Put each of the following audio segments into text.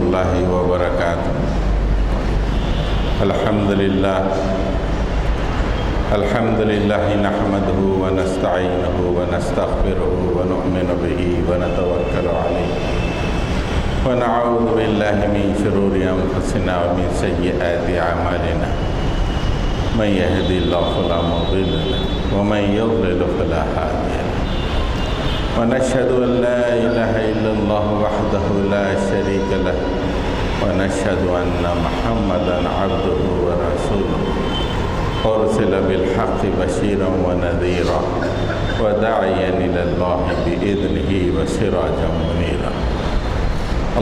اللہ وبرکاتہ۔ الحمدللہ نحمدہ ونستعینہ ونستغفرہ ونؤمن بہ ونتوکل علیہ ونعوذ باللہ من شرور انفسنا ومن سیئات اعمالنا من یہد اللہ فلا مضل لہ ومن یضلل فلا ہادی لہ ونشهد أن لا إله إلا الله وحده لا شريك له ونشهد أن محمدا عبده ورسوله أرسل بالحق بشيرا ونذيرا وداعيا إلى الله بإذنه وسراجا منيرا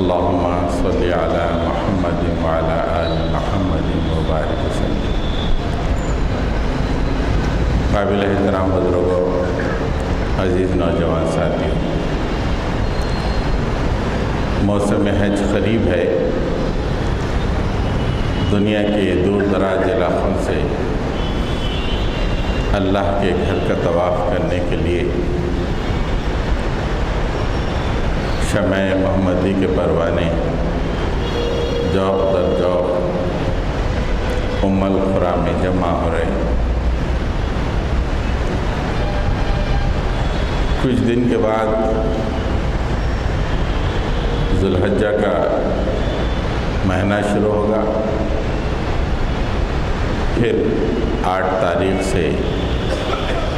اللهم صل على محمد وعلى آل محمد وبارك وسلم۔ قابل احترام بزرگوں، عزیز نوجوان ساتھیوں، موسم حج قریب ہے۔ دنیا کے دور دراز علاقوں سے اللہ کے گھر کا طواف کرنے کے لیے شمع محمدی کے پروانے جوق در جوق ام القری میں جمع ہو رہے ہیں۔ کچھ دن کے بعد ذو الحجہ کا مہینہ شروع ہوگا، پھر 8 تاریخ سے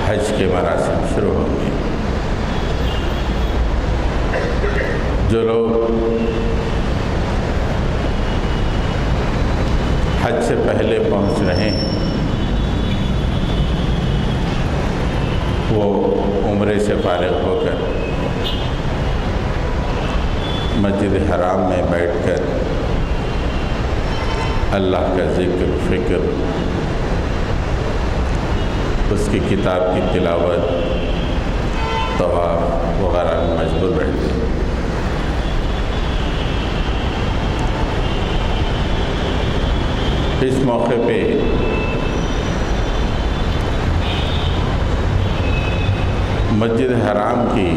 حج کے مراسم شروع ہوں گے۔ جو لوگ حج سے پہلے پہنچ رہے ہیں وہ عمرے سے فارغ ہو کر مسجد حرام میں بیٹھ کر اللہ کا ذکر، فکر، اس کی کتاب کی تلاوت، طواف وغیرہ میں مشغول رہتے ہیں۔ اس موقع پہ مسجد حرام کی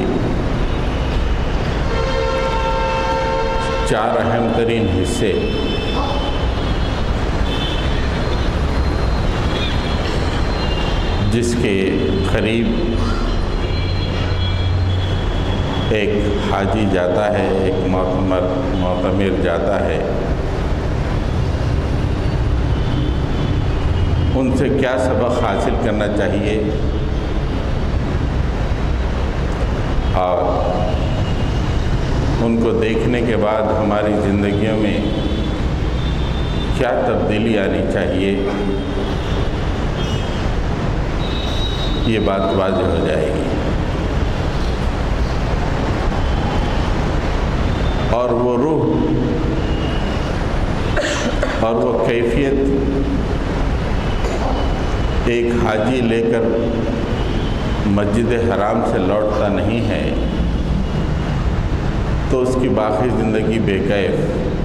4 اہم ترین حصے جس کے قریب ایک حاجی جاتا ہے، ایک معتمر جاتا ہے، ان سے کیا سبق حاصل کرنا چاہیے اور ان کو دیکھنے کے بعد ہماری زندگیوں میں کیا تبدیلی آنی چاہیے، یہ بات واضح ہو جائے گی۔ اور وہ روح اور وہ کیفیت ایک حاجی لے کر مسجد حرام سے لوٹتا نہیں ہے تو اس کی باقی زندگی بے کیف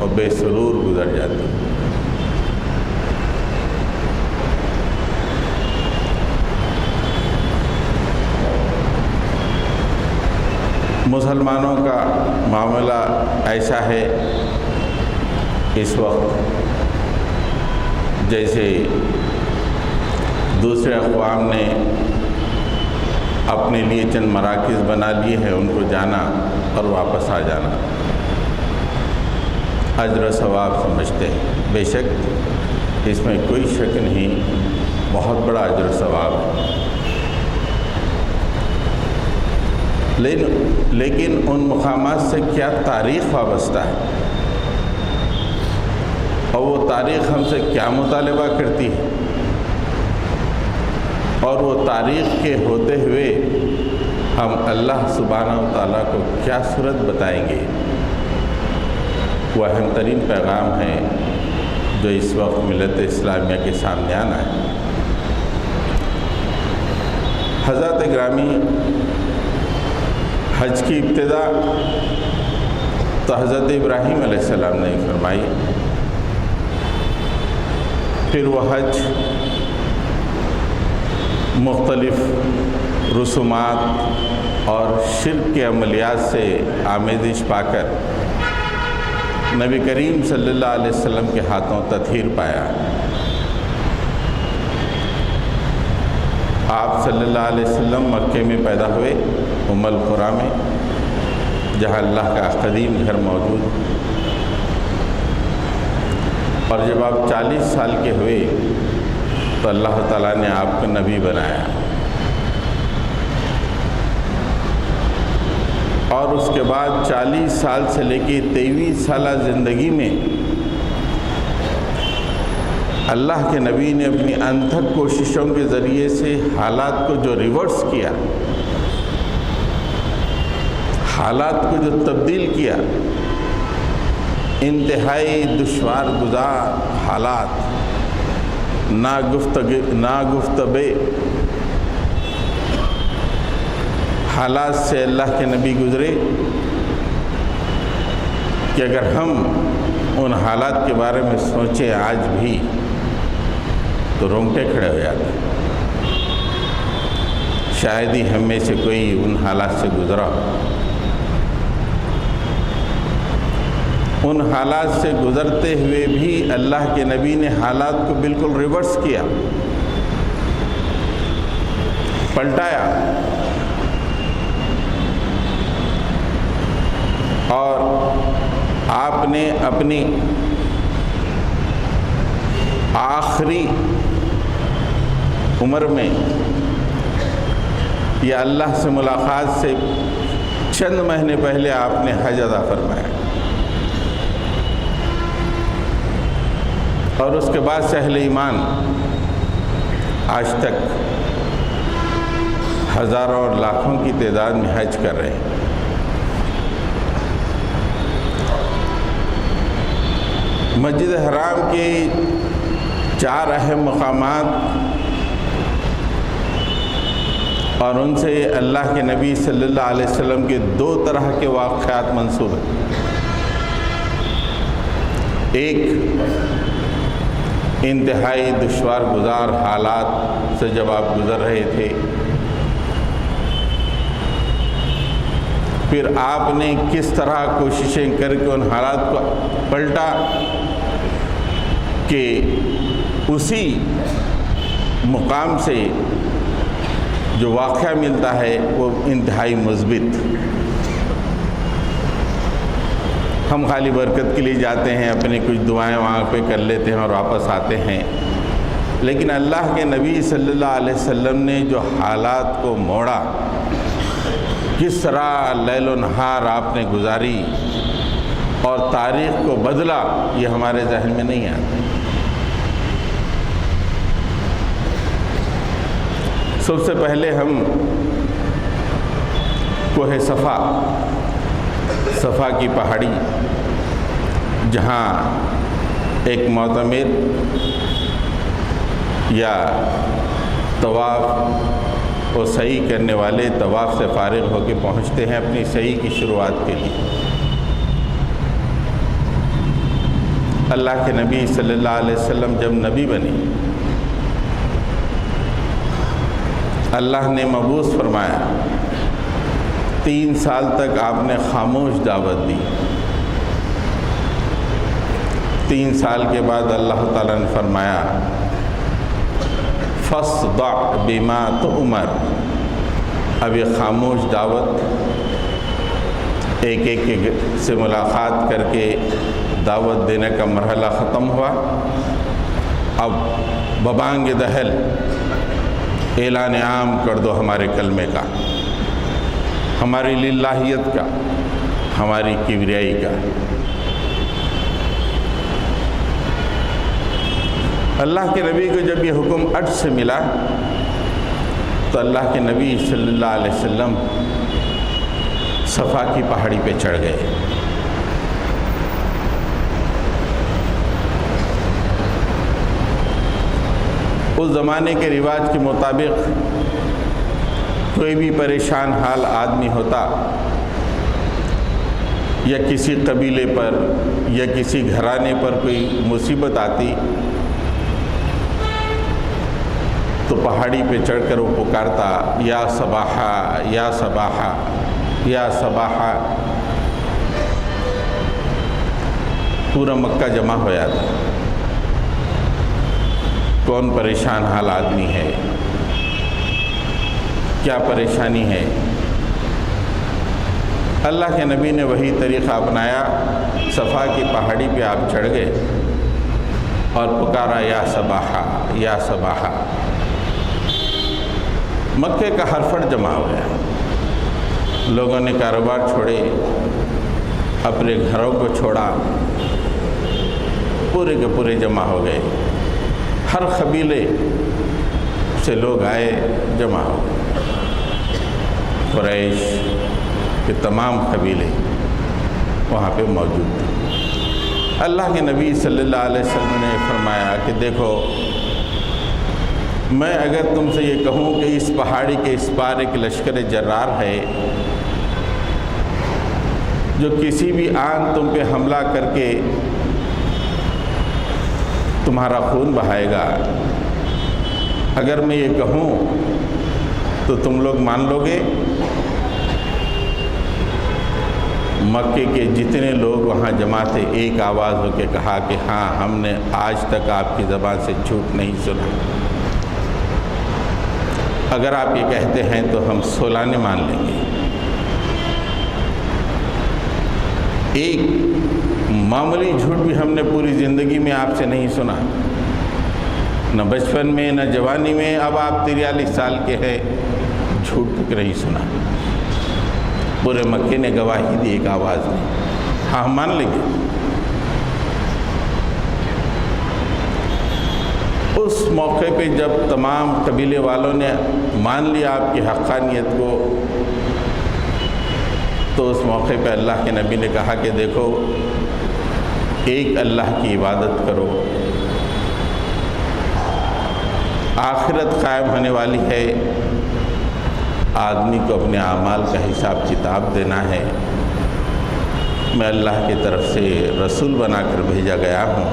اور بے سرور گزر جاتی ہے۔ مسلمانوں کا معاملہ ایسا ہے اس وقت جیسے دوسرے اقوام نے اپنے لیے چند مراکز بنا لیے ہیں، ان کو جانا اور واپس آ جانا اجر و ثواب سمجھتے ہیں۔ بے شک اس میں کوئی شک نہیں، بہت بڑا اجر و ثواب ہے، لیکن ان مقامات سے کیا تاریخ وابستہ ہے اور وہ تاریخ ہم سے کیا مطالبہ کرتی ہے، اور وہ تاریخ کے ہوتے ہوئے ہم اللہ سبحانہ و تعالیٰ کو کیا صورت بتائیں گے، وہ اہم ترین پیغام ہے جو اس وقت ملت اسلامیہ کے سامنے آنا ہے۔ حضرت گرامی، حج کی ابتدا تو حضرت ابراہیم علیہ السلام نے فرمائی، پھر وہ حج مختلف رسومات اور شرک کے عملیات سے آمیزش پا کر نبی کریم صلی اللہ علیہ وسلم کے ہاتھوں تطہیر پایا۔ آپ صلی اللہ علیہ وسلم مکے میں پیدا ہوئے، ام القریٰ میں، جہاں اللہ کا قدیم گھر موجود۔ اور جب آپ 40 سال کے ہوئے تو اللہ تعالیٰ نے آپ کو نبی بنایا، اور اس کے بعد 40 سال سے لے کے 23 سالہ زندگی میں اللہ کے نبی نے اپنی انتھک کوششوں کے ذریعے سے حالات کو جو ریورس کیا، حالات کو جو تبدیل کیا، انتہائی دشوار گزار حالات، ناگفتبے حالات سے اللہ کے نبی گزرے کہ اگر ہم ان حالات کے بارے میں سوچیں آج بھی تو رونگٹے کھڑے ہو جاتے ہیں۔ شاید ہی ہم میں سے کوئی ان حالات سے گزرا ہو۔ ان حالات سے گزرتے ہوئے بھی اللہ کے نبی نے حالات کو بالکل ریورس کیا، پلٹایا، اور آپ نے اپنی آخری عمر میں یا اللہ سے ملاقات سے چند مہینے پہلے آپ نے حج ادا فرمایا، اور اس کے بعد سے اہل ایمان آج تک ہزاروں اور لاکھوں کی تعداد میں حج کر رہے ہیں۔ مسجد حرام کے 4 اہم مقامات اور ان سے اللہ کے نبی صلی اللہ علیہ وسلم کے 2 طرح کے واقعات منسوب ہیں۔ ایک انتہائی دشوار گزار حالات سے جب آپ گزر رہے تھے، پھر آپ نے کس طرح کوششیں کر کے ان حالات کو پلٹا کہ اسی مقام سے جو واقعہ ملتا ہے وہ انتہائی مثبت۔ ہم خالی برکت کے لیے جاتے ہیں، اپنی کچھ دعائیں وہاں پہ کر لیتے ہیں اور واپس آتے ہیں، لیکن اللہ کے نبی صلی اللہ علیہ وسلم نے جو حالات کو موڑا، کس طرح لیل و نہار آپ نے گزاری اور تاریخ کو بدلا، یہ ہمارے ذہن میں نہیں آتا۔ سب سے پہلے ہم کوہ صفا کی پہاڑی، جہاں ایک معتمر یا طواف و سعی کرنے والے طواف سے فارغ ہو کے پہنچتے ہیں اپنی سعی کی شروعات کے لیے۔ اللہ کے نبی صلی اللہ علیہ وسلم جب نبی بنے، اللہ نے مبعوث فرمایا، 3 سال تک آپ نے خاموش دعوت دی۔ 3 سال کے بعد اللہ تعالیٰ نے فرمایا، فاصدع بما تؤمر، اب یہ خاموش دعوت، ایک سے ملاقات کر کے دعوت دینے کا مرحلہ ختم ہوا۔ اب ببانگ دہل اعلان عام کر دو ہمارے کلمے کا، ہماری للہیت کا، ہماری کبریائی کا۔ اللہ کے نبی کو جب یہ حکم عرش سے ملا تو اللہ کے نبی صلی اللہ علیہ وسلم صفا کی پہاڑی پہ چڑھ گئے۔ اس زمانے کے رواج کے مطابق کوئی بھی پریشان حال آدمی ہوتا، یا کسی قبیلے پر یا کسی گھرانے پر کوئی مصیبت آتی، تو پہاڑی پہ چڑھ کر وہ پکارتا، یا صباحا یا صباحا یا صباحا۔ پورا مکہ جمع ہویا تھا. کون پریشان حال آدمی ہے, کیا پریشانی ہے. اللہ کے نبی نے وہی طریقہ اپنایا. صفا کی پہاڑی پہ آپ چڑھ گئے اور پکارا یا صباحا یا صباحا. مکے کا ہر فرد جمع ہو گیا. لوگوں نے کاروبار چھوڑے, اپنے گھروں کو چھوڑا, پورے کے پورے جمع ہو گئے. ہر قبیلے سے لوگ آئے, جمع ہو گئے. قریش کے تمام قبیلے وہاں پہ موجود تھے. اللہ کے نبی صلی اللہ علیہ وسلم نے فرمایا کہ دیکھو, میں اگر تم سے یہ کہوں کہ اس پہاڑی کے اس پار ایک لشکر جرار ہے جو کسی بھی آن تم پہ حملہ کر کے تمہارا خون بہائے گا, اگر میں یہ کہوں تو تم لوگ مان لو گے؟ مکے کے جتنے لوگ وہاں جمع تھے ایک آواز ہو کے کہا کہ ہاں, ہم نے آج تک آپ کی زبان سے جھوٹ نہیں سنا. اگر آپ یہ کہتے ہیں تو ہم سولانے مان لیں گے. ایک معمولی جھوٹ بھی ہم نے پوری زندگی میں آپ سے نہیں سنا, نہ بچپن میں نہ جوانی میں. اب آپ 43 سال کے ہیں, جھوٹ تک نہیں سنا. پورے مکے نے گواہی دی ایک آواز میں, ہاں ہم مان لیں گے. اس موقع پہ جب تمام قبیلے والوں نے مان لیا آپ کی حقانیت کو, تو اس موقع پہ اللہ کے نبی نے کہا کہ دیکھو, ایک اللہ کی عبادت کرو, آخرت قائم ہونے والی ہے, آدمی کو اپنے اعمال کا حساب کتاب دینا ہے. میں اللہ کی طرف سے رسول بنا کر بھیجا گیا ہوں,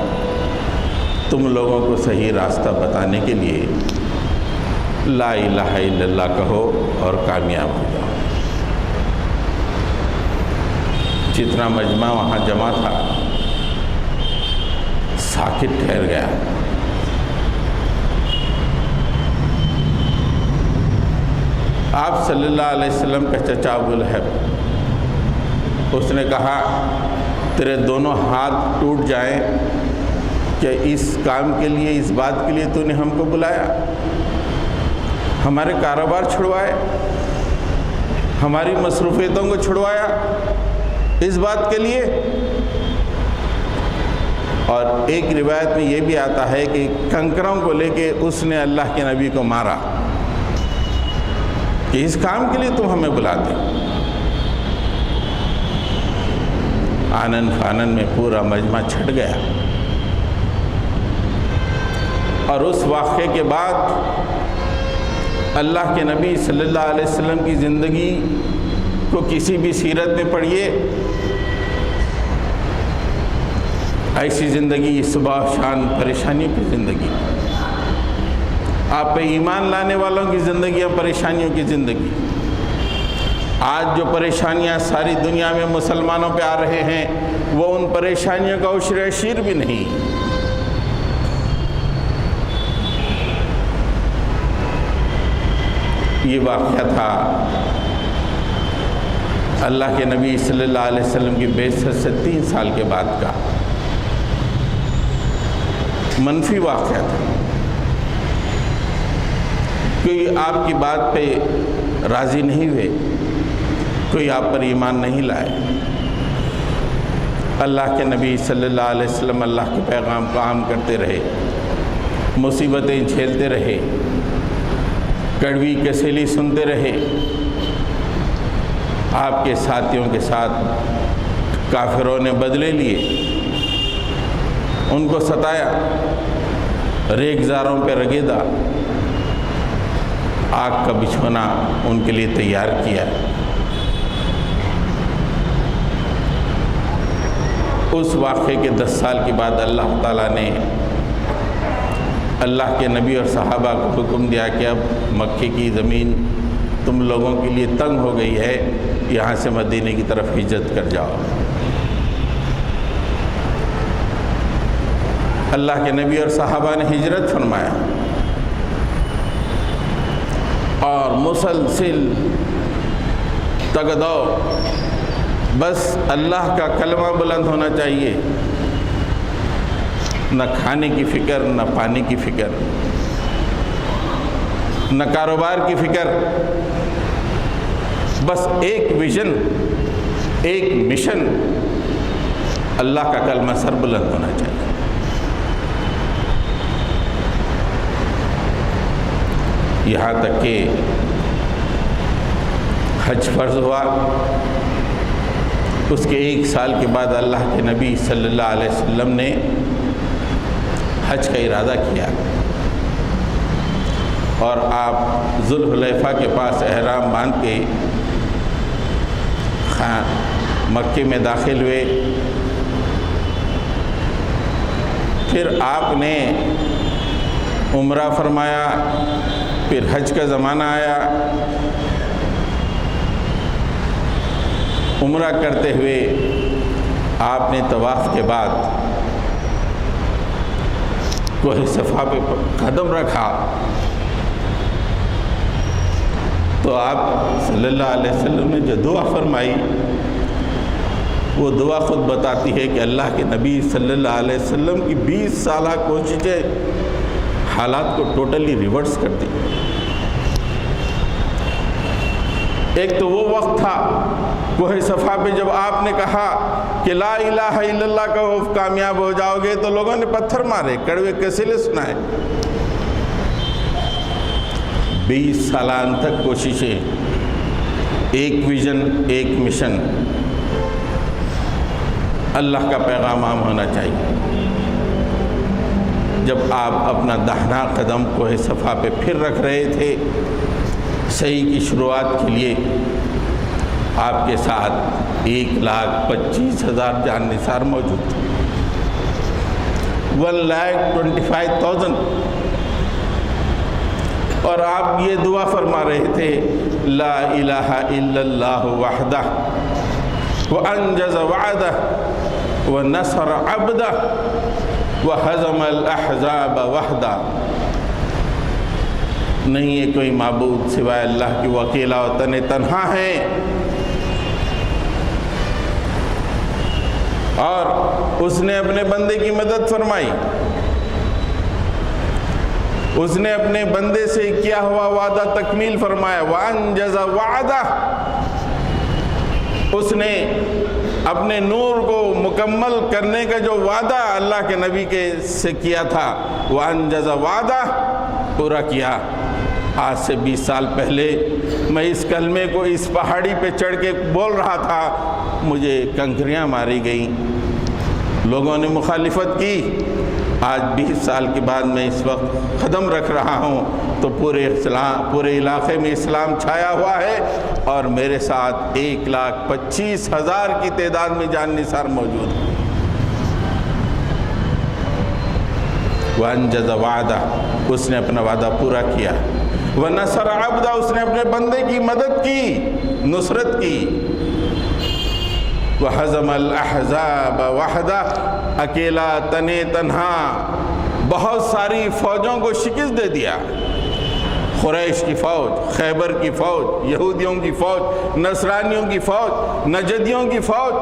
تم لوگوں کو صحیح راستہ بتانے کے لیے لا الہ الا اللہ کہو اور کامیاب ہو جاؤ. جتنا مجمع وہاں جمع تھا ساکت ٹھہر گیا. آپ صلی اللہ علیہ وسلم کا چچا ابوالہب, اس نے کہا تیرے دونوں ہاتھ ٹوٹ جائیں کہ اس کام کے لیے, اس بات کے لیے تو نے ہم کو بلایا, ہمارے کاروبار چھڑوائے, ہماری مصروفیتوں کو چھڑوایا اس بات کے لیے. اور ایک روایت میں یہ بھی آتا ہے کہ کنکروں کو لے کے اس نے اللہ کے نبی کو مارا کہ اس کام کے لیے تم ہمیں بلاتے. آنن فانن میں پورا مجمع چھٹ گیا. اور اس واقعے کے بعد اللہ کے نبی صلی اللہ علیہ وسلم کی زندگی کو کسی بھی سیرت میں پڑھیے, ایسی زندگی صبح شام پریشانیوں کی زندگی. آپ پہ ایمان لانے والوں کی زندگیاں پریشانیوں کی زندگی. آج جو پریشانیاں ساری دنیا میں مسلمانوں پہ آ رہے ہیں وہ ان پریشانیوں کا عشر عشیر بھی نہیں. یہ واقعہ تھا اللہ کے نبی صلی اللہ علیہ وسلم کی بعثت سے 3 سال کے بعد کا منفی واقعہ تھا. کوئی آپ کی بات پہ راضی نہیں ہوئے, کوئی آپ پر ایمان نہیں لائے. اللہ کے نبی صلی اللہ علیہ وسلم اللہ کے پیغام کو عام کرتے رہے, مصیبتیں جھیلتے رہے, کڑوی کسیلی سنتے رہے. آپ کے ساتھیوں کے ساتھ کافروں نے بدلے لیے, ان کو ستایا, ریگزاروں پہ رگیدا, آگ کا بچھونا ان کے لیے تیار کیا. اس واقعے کے 10 سال کے بعد اللہ تعالیٰ نے اللہ کے نبی اور صحابہ کو حکم دیا کہ اب مکے کی زمین تم لوگوں کے لیے تنگ ہو گئی ہے, یہاں سے مدینے کی طرف ہجرت کر جاؤ. اللہ کے نبی اور صحابہ نے ہجرت فرمایا اور مسلسل تگدو، بس اللہ کا کلمہ بلند ہونا چاہیے، نہ کھانے کی فکر، نہ پانی کی فکر، نہ کاروبار کی فکر، بس ایک ویژن، ایک مشن، اللہ کا کلمہ سر بلند ہونا چاہیے۔ یہاں تک کہ حج فرض ہوا، اس کے 1 سال کے بعد اللہ کے نبی صلی اللہ علیہ وسلم نے حج کا ارادہ کیا اور آپ ذوالحلیفہ کے پاس احرام باندھ کے مکے میں داخل ہوئے۔ پھر آپ نے عمرہ فرمایا، پھر حج کا زمانہ آیا، عمرہ کرتے ہوئے آپ نے طواف کے بعد کوہ صفا پہ قدم رکھا تو آپ صلی اللہ علیہ وسلم نے جو دعا فرمائی وہ دعا خود بتاتی ہے کہ اللہ کے نبی صلی اللہ علیہ وسلم کی 20 سالہ کوششیں حالات کو ٹوٹلی ریورس کر دی۔ ایک تو وہ وقت تھا کوہ صفا پہ جب آپ نے کہا کہ لا الہ الا اللہ کہو کامیاب ہو جاؤ گے، تو لوگوں نے پتھر مارے، کڑوے کسیلے سنائے۔ 20 سالان تک کوششیں، ایک ویژن، ایک مشن، اللہ کا پیغام عام ہونا چاہیے۔ جب آپ اپنا داہنا قدم کوہ صفا پہ پھر رکھ رہے تھے، صحیح کی شروعات کے لیے آپ کے ساتھ 1,25,000 جان نثار موجود تھے، 1,25,000، اور آپ یہ دعا فرما رہے تھے لا الہ الا اللہ وحدہ وانجز وعدہ ونصر عبدہ وہزم الاحزاب وحدہ۔ نہیں ہے کوئی معبود سوائے اللہ کی، وہ اکیلا و تنہا ہے، اور اس نے اپنے بندے کی مدد فرمائی، اس نے اپنے بندے سے کیا ہوا وعدہ تکمیل فرمایا، وانجز وعدہ، اس نے اپنے نور کو مکمل کرنے کا جو وعدہ اللہ کے نبی کے سے کیا تھا، وانجز وعدہ، پورا کیا۔ آج سے 20 سال پہلے میں اس کلمے کو اس پہاڑی پہ چڑھ کے بول رہا تھا، مجھے کنکریاں ماری گئیں، لوگوں نے مخالفت کی۔ آج 20 سال کے بعد میں اس وقت قدم رکھ رہا ہوں تو پورے علاقے میں اسلام چھایا ہوا ہے، اور میرے ساتھ 1,25,000 کی تعداد میں جان نثار موجود ہیں۔ وانجز وعدہ، اس نے اپنا وعدہ پورا کیا۔ ونصر عبدہ، اس نے اپنے بندے کی مدد کی، نصرت کی۔ وہزم الاحزاب وحدہ، اکیلا تنہا بہت ساری فوجوں کو شکست دے دیا۔ قریش کی فوج، خیبر کی فوج، یہودیوں کی فوج، نصرانیوں کی فوج، نجدیوں کی فوج،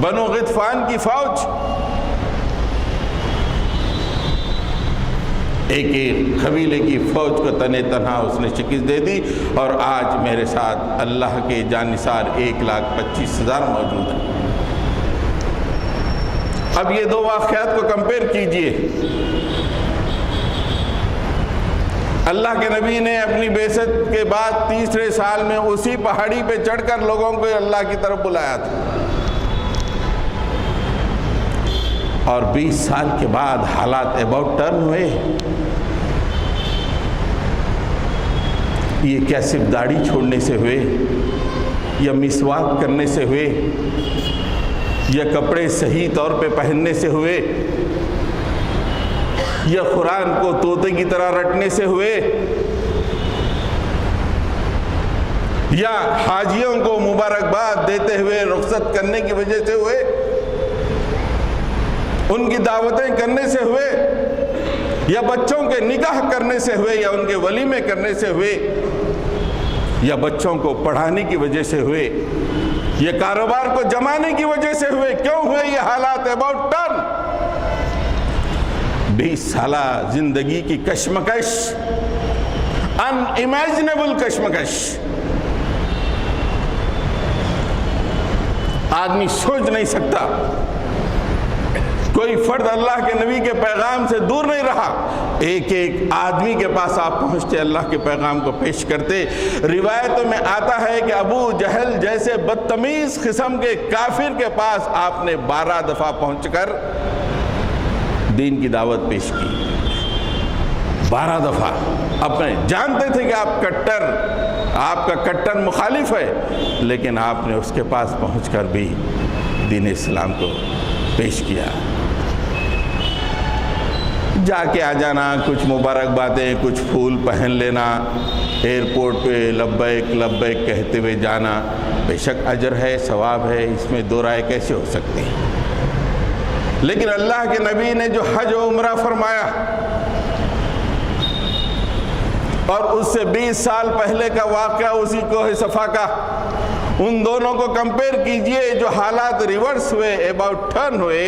بنو غطفان کی فوج، ایک ایک قبیلے کی فوج کو تنہا اس نے شکست دے دی، اور آج میرے ساتھ اللہ کے جانثار 1,25,000 موجود ہیں۔ اب یہ دو واقعات کو کمپیئر کیجئے۔ اللہ کے نبی نے اپنی بعثت کے بعد 3 سال میں اسی پہاڑی پہ چڑھ کر لوگوں کو اللہ کی طرف بلایا تھا، اور 20 سال کے بعد حالات اباؤٹ ٹرن ہوئے۔ یہ کیا صرف داڑھی چھوڑنے سے ہوئے، یا مسواک کرنے سے ہوئے، یا کپڑے صحیح طور پہ پہننے سے ہوئے، یا قرآن کو طوطے کی طرح رٹنے سے ہوئے، یا حاجیوں کو مبارکباد دیتے ہوئے رخصت کرنے کی وجہ سے ہوئے؟ ان کی دعوتیں کرنے سے ہوئے یا بچوں کے نکاح کرنے سے ہوئے یا ان کے ولیمے کرنے سے ہوئے یا بچوں کو پڑھانے کی وجہ سے ہوئے یا کاروبار کو جمانے کی وجہ سے ہوئے، کیوں ہوئے یہ حالات؟ اباؤٹ ٹرن 20 سالہ زندگی کی کشمکش، ان امیجنیبل کشمکش، آدمی سوچ نہیں سکتا۔ کوئی فرد اللہ کے نبی کے پیغام سے دور نہیں رہا، ایک ایک آدمی کے پاس آپ پہنچتے، اللہ کے پیغام کو پیش کرتے۔ روایتوں میں آتا ہے کہ ابو جہل جیسے بدتمیز قسم کے کافر کے پاس آپ نے 12 دفعہ پہنچ کر دین کی دعوت پیش کی۔ 12 دفعہ اپنے جانتے تھے کہ آپ کا کٹر مخالف ہے، لیکن آپ نے اس کے پاس پہنچ کر بھی دین اسلام کو پیش کیا۔ جا کے آ جانا، کچھ مبارک باتیں، کچھ پھول پہن لینا، ایئرپورٹ پہ لبیک لبیک کہتے ہوئے جانا، بے شک اجر ہے، ثواب ہے، اس میں دو رائے کیسے ہو سکتی ہیں۔ لیکن اللہ کے نبی نے جو حج و عمرہ فرمایا اور اس سے 20 سال پہلے کا واقعہ اسی کوہ صفا کا، ان دونوں کو کمپیئر کیجئے۔ جو حالات ریورس ہوئے، اباؤٹ ٹرن ہوئے،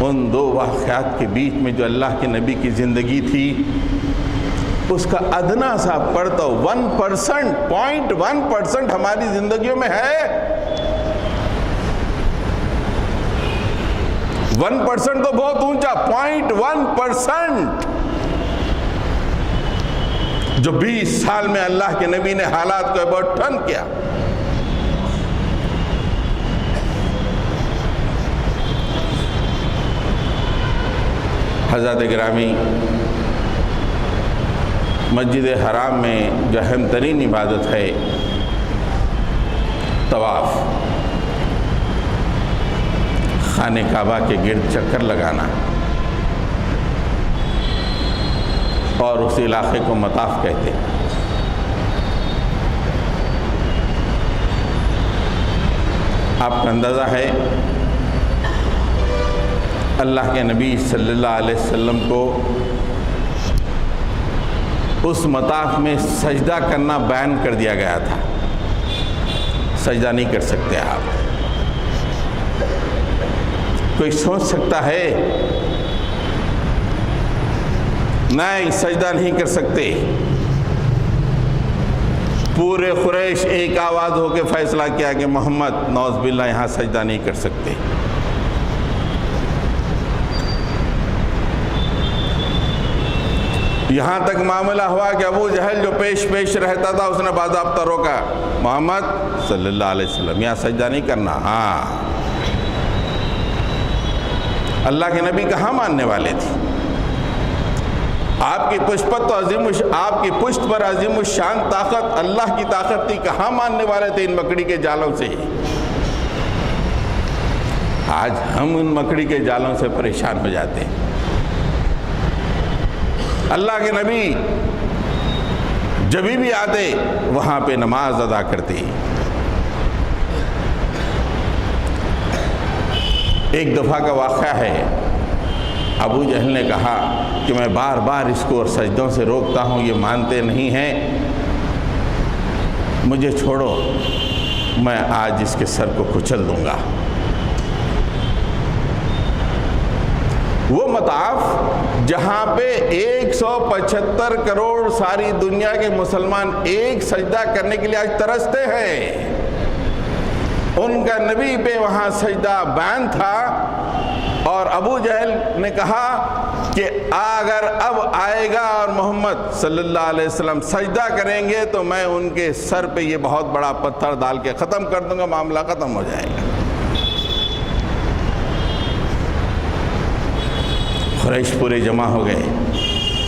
ان دو واقعات کے بیچ میں جو اللہ کے نبی کی زندگی تھی، اس کا ادنا سا پڑتا 1%، 0.1% ہماری زندگیوں میں ہے۔ 1% تو بہت اونچا، 0.1% جو 20 سال میں اللہ کے نبی نے حالات کو اباؤٹ ٹرن کیا۔ حضرات گرامی، مسجد حرام میں جو اہم ترین عبادت ہے طواف، خانہ کعبہ کے گرد چکر لگانا، اور اس علاقے کو مطاف کہتے ہیں۔ آپ کا اندازہ ہے اللہ کے نبی صلی اللہ علیہ وسلم کو اس مطاف میں سجدہ کرنا بیان کر دیا گیا تھا، سجدہ نہیں کر سکتے آپ۔ کوئی سوچ سکتا ہے نہیں سجدہ نہیں کر سکتے؟ پورے قریش ایک آواز ہو کے فیصلہ کیا کہ محمد نعوذ باللہ یہاں سجدہ نہیں کر سکتے۔ یہاں تک معاملہ ہوا کہ ابو جہل جو پیش رہتا تھا، اس نے باضابطہ روکا، محمد صلی اللہ علیہ وسلم یہاں سجدہ نہیں کرنا۔ ہاں، اللہ کے نبی کہاں ماننے والے تھے؟ آپ کی پشت پر عظیم الشان طاقت، اللہ کی طاقت تھی، کہاں ماننے والے تھے ان مکڑی کے جالوں سے؟ آج ہم ان مکڑی کے جالوں سے پریشان ہو جاتے ہیں۔ اللہ کے نبی جب بھی آتے وہاں پہ نماز ادا کرتے۔ ایک دفعہ کا واقعہ ہے، ابو جہل نے کہا کہ میں بار بار اس کو سجدوں سے روکتا ہوں، یہ مانتے نہیں ہیں، مجھے چھوڑو، میں آج اس کے سر کو کچل دوں گا۔ وہ مطاف جہاں پہ 175 کروڑ ساری دنیا کے مسلمان ایک سجدہ کرنے کے لیے آج ترستے ہیں، ان کا نبی پہ وہاں سجدہ بیان تھا، اور ابو جہل نے کہا کہ اگر اب آئے گا اور محمد صلی اللہ علیہ وسلم سجدہ کریں گے تو میں ان کے سر پہ یہ بہت بڑا پتھر ڈال کے ختم کر دوں گا، معاملہ ختم ہو جائے گا۔ قریش پورے جمع ہو گئے،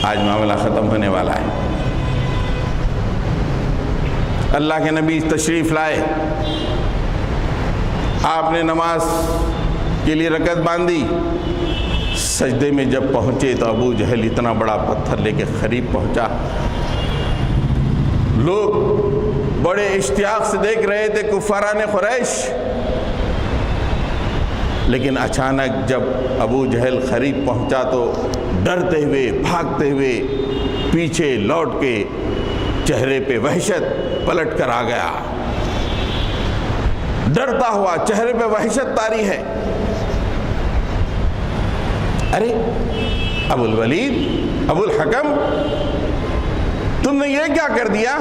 آج معاملہ ختم ہونے والا ہے۔ اللہ کے نبی تشریف لائے، آپ نے نماز کے لیے رکعت باندھی، سجدے میں جب پہنچے تو ابو جہل اتنا بڑا پتھر لے کے قریب پہنچا۔ لوگ بڑے اشتیاق سے دیکھ رہے تھے، کفاران قریش لیکن اچانک جب ابو جہل قریب پہنچا تو ڈرتے ہوئے بھاگتے ہوئے پیچھے لوٹ کے چہرے پہ وحشت پلٹ کر آ گیا، ڈرتا ہوا، چہرے پہ وحشت طاری ہے۔ ارے ابو الولید، ابو الحکم، تم نے یہ کیا کر دیا؟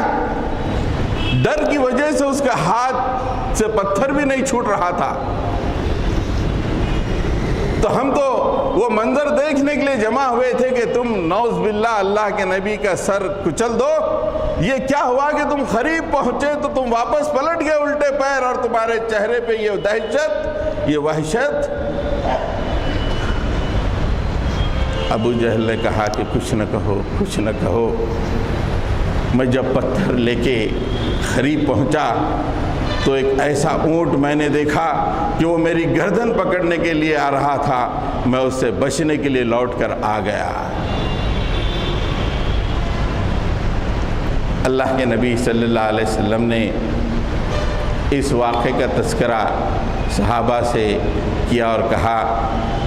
ڈر کی وجہ سے اس کا ہاتھ سے پتھر بھی نہیں چھوٹ رہا تھا۔ تو ہم تو وہ منظر دیکھنے کے لیے جمع ہوئے تھے کہ تم نعوذ باللہ اللہ کے نبی کا سر کچل دو، یہ کیا ہوا کہ تم قریب پہنچے تو تم واپس پلٹ گئے الٹے پیر، اور تمہارے چہرے پہ یہ دہشت، یہ وحشت۔ ابو جہل نے کہا کہ کچھ نہ کہو، کچھ نہ کہو، میں جب پتھر لے کے قریب پہنچا تو ایک ایسا اونٹ میں نے دیکھا کہ وہ میری گردن پکڑنے کے لیے آ رہا تھا، میں اس سے بچنے کے لیے لوٹ کر آ گیا۔ اللہ کے نبی صلی اللہ علیہ وسلم نے اس واقعے کا تذکرہ صحابہ سے کیا اور کہا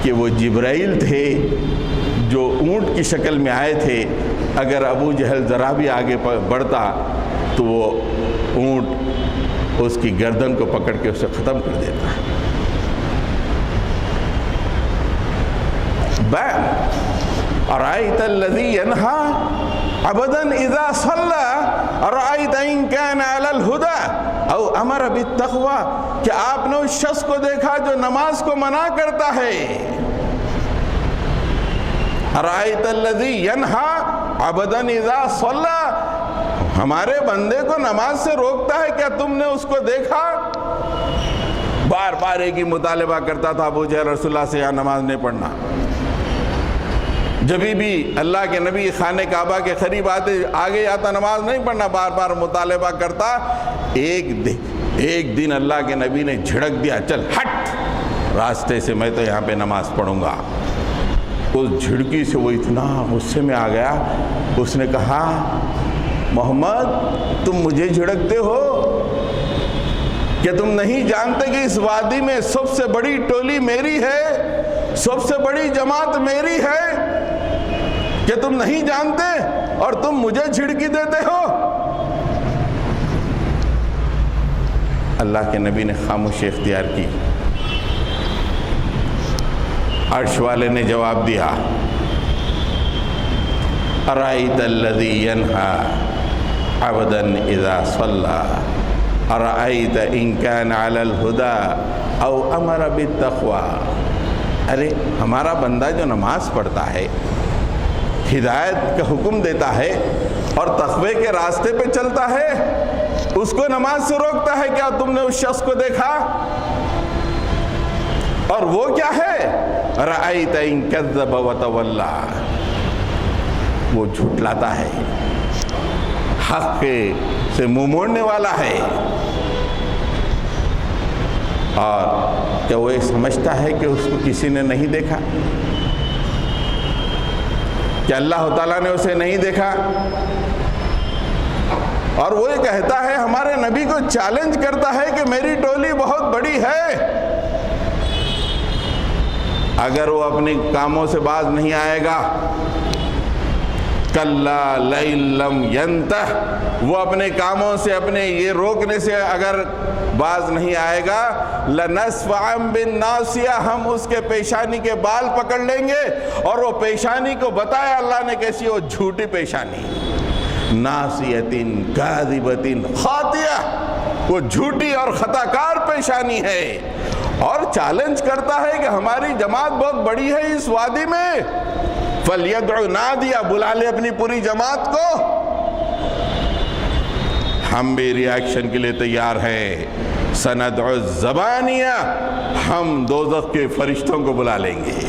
کہ وہ جبرائیل تھے جو اونٹ کی شکل میں آئے تھے، اگر ابو جہل ذرا بھی آگے بڑھتا تو وہ اونٹ اس کی گردن کو پکڑ کے اسے ختم کر دیتا۔ أَرَأَيْتَ الَّذِي يَنْهَى عَبْدًا إِذَا صَلَّى أَرَأَيْتَ إِنْ كَانَ عَلَى الْهُدَى أَوْ أَمَرَ بِالتَّقْوَى، کہ آپ نے اس شخص کو دیکھا جو نماز کو منع کرتا ہے۔ أَرَأَيْتَ الَّذِي يَنْهَى عَبْدًا إِذَا صَلَّى، ہمارے بندے کو نماز سے روکتا ہے، کیا تم نے اس کو دیکھا؟ بار بار ایک ہی مطالبہ کرتا تھا ابو جہل رسول اللہ سے، یہاں نماز نہیں پڑھنا۔ جبھی بھی اللہ کے نبی خانہ کعبہ کے قریب آگے آتا نماز نہیں پڑھنا، بار بار مطالبہ کرتا۔ ایک دن اللہ کے نبی نے جھڑک دیا، چل ہٹ راستے سے، میں تو یہاں پہ نماز پڑھوں گا۔ اس جھڑکی سے وہ اتنا غصے میں آ گیا، اس نے کہا محمد تم مجھے جھڑکتے ہو؟ کہ تم نہیں جانتے کہ اس وادی میں سب سے بڑی ٹولی میری ہے، سب سے بڑی جماعت میری ہے؟ کہ تم نہیں جانتے اور تم مجھے جھڑکی دیتے ہو؟ اللہ کے نبی نے خاموشی اختیار کی۔ عرش والے نے جواب دیا، أَرَأَيْتَ الَّذِي يَنْهَى عَبْدًا إِذَا صَلَّى أَرَأَيْتَ إِنْ كَانَ عَلَى الْهُدَى أَوْ أَمَرَ بِالتَّقْوَى، ارے ہمارا بندہ جو نماز پڑھتا ہے، ہدایت کا حکم دیتا ہے اور تقوی کے راستے پہ چلتا ہے، اس کو نماز سے روکتا ہے، کیا تم نے اس شخص کو دیکھا؟ اور وہ کیا ہے؟ رأیت ان کذب وتولی، وہ جھٹلاتا ہے، حق سے منہ موڑنے والا ہے۔ اور کیا وہ یہ سمجھتا ہے کہ اس کو کسی نے نہیں دیکھا؟ کہ اللہ تعالیٰ نے اسے نہیں دیکھا؟ اور وہ یہ کہتا ہے، ہمارے نبی کو چیلنج کرتا ہے کہ میری ٹولی بہت بڑی ہے، اگر وہ اپنے کاموں سے باز نہیں آئے گا، کَلَّا لَئِن لَّمْ يَنْتَهِ، وہ اپنے کاموں سے، اپنے یہ روکنے سے اگر باز نہیں آئے گا، لَنَسْفَعًا بِالنَّاصِيَةِ، ہم اس کے پیشانی کے بال پکڑ لیں گے۔ اور وہ پیشانی کو بتایا اللہ نے کیسی، وہ جھوٹی پیشانی، نَاصِيَةٍ كَاذِبَةٍ خَاطِئَةٍ، وہ جھوٹی اور خطا کار پیشانی ہے۔ اور چیلنج کرتا ہے کہ ہماری جماعت بہت بڑی ہے اس وادی میں، فَلْيَدْعُ نَادِيَهُ، بلا لے اپنی پوری جماعت کو۔ ہم بھی ریاکشن کے لیے تیار ہیں، سَنَدْعُ الزَّبَانِيَةَ، ہم دوزخ کے فرشتوں کو بلا لیں گے۔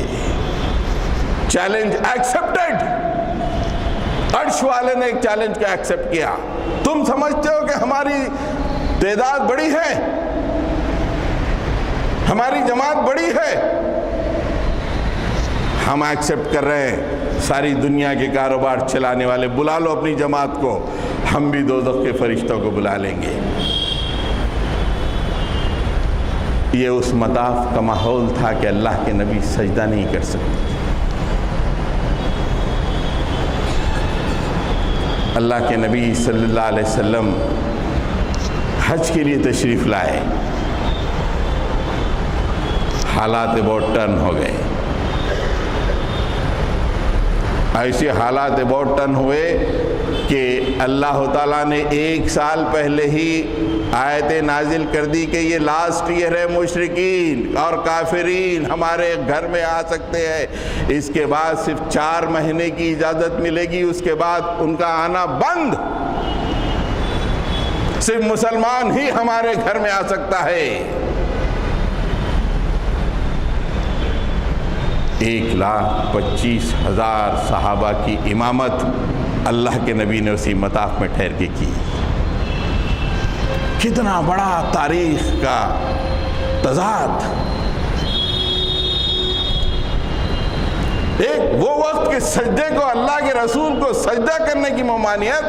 چیلنج ایکسپٹڈ، عرش والے نے ایک چیلنج کا ایکسپٹ کیا۔ تم سمجھتے ہو کہ ہماری تعداد بڑی ہے، ہماری جماعت بڑی ہے، ہم ایکسپٹ کر رہے ہیں، ساری دنیا کے کاروبار چلانے والے بلا لو اپنی جماعت کو، ہم بھی دوزخ کے فرشتوں کو بلا لیں گے۔ یہ اس مطاف کا ماحول تھا کہ اللہ کے نبی سجدہ نہیں کر سکتے. اللہ کے نبی صلی اللہ علیہ وسلم حج کے لیے تشریف لائے. حالات بہت ٹرن ہو گئے. ایسے حالات بہت ٹرن ہوئے کہ اللہ تعالیٰ نے 1 سال پہلے ہی آیتیں نازل کر دی کہ یہ لاسٹ ایئر ہے، مشرکین اور کافرین ہمارے گھر میں آ سکتے ہیں. اس کے بعد صرف 4 مہینے کی اجازت ملے گی، اس کے بعد ان کا آنا بند. صرف مسلمان ہی ہمارے گھر میں آ سکتا ہے. 1,25,000 صحابہ کی امامت اللہ کے نبی نے اسی مطاف میں ٹھہر کے کی. کتنا بڑا تاریخ کا تضاد. ایک وہ وقت کے سجدے کو، اللہ کے رسول کو سجدہ کرنے کی ممانعت،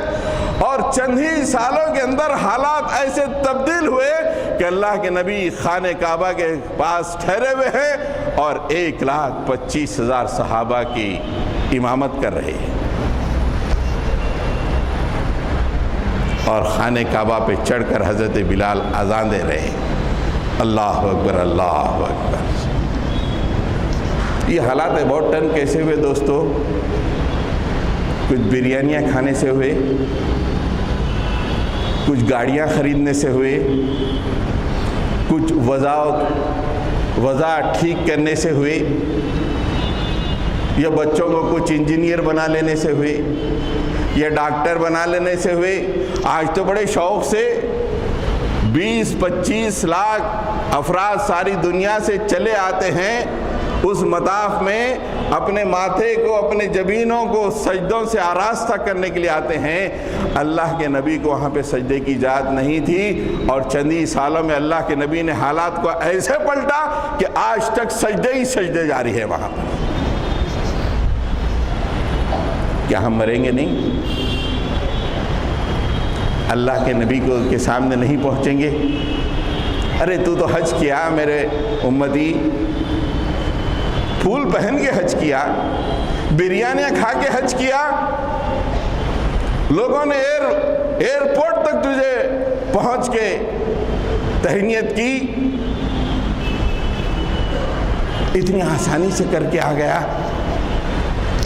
اور چند ہی سالوں کے اندر حالات ایسے تبدیل ہوئے کہ اللہ کے نبی خانہ کعبہ کے پاس ٹھہرے ہوئے ہیں اور 1,25,000 صحابہ کی امامت کر رہے ہیں، اور خانہ کعبہ پہ چڑھ کر حضرت بلال اذان دے رہے ہیں. اللہ اکبر، اللہ اکبر. یہ حالات بہت ٹرن کیسے ہوئے دوستو؟ کچھ بریانیاں کھانے سے ہوئے، کچھ گاڑیاں خریدنے سے ہوئے، کچھ وضع ٹھیک کرنے سے ہوئے، یا بچوں کو کچھ انجینئر بنا لینے سے ہوئے، یا ڈاکٹر بنا لینے سے ہوئے. آج تو بڑے شوق سے 20-25 لاکھ افراد ساری دنیا سے چلے آتے ہیں اس مطاف میں، اپنے ماتھے کو، اپنے جبینوں کو سجدوں سے آراستہ کرنے کے لیے آتے ہیں. اللہ کے نبی کو وہاں پہ سجدے کی اجازت نہیں تھی، اور چندی سالوں میں اللہ کے نبی نے حالات کو ایسے پلٹا کہ آج تک سجدے ہی سجدے جاری ہے وہاں پر. کیا ہم مریں گے نہیں؟ اللہ کے نبی کو کے سامنے نہیں پہنچیں گے؟ ارے تو حج کیا میرے امتی، پھول پہن کے حج کیا، بریانیاں کھا کے حج کیا، لوگوں نے ایئرپورٹ تک تجھے پہنچ کے تہنیت کی، اتنی آسانی سے کر کے آ گیا.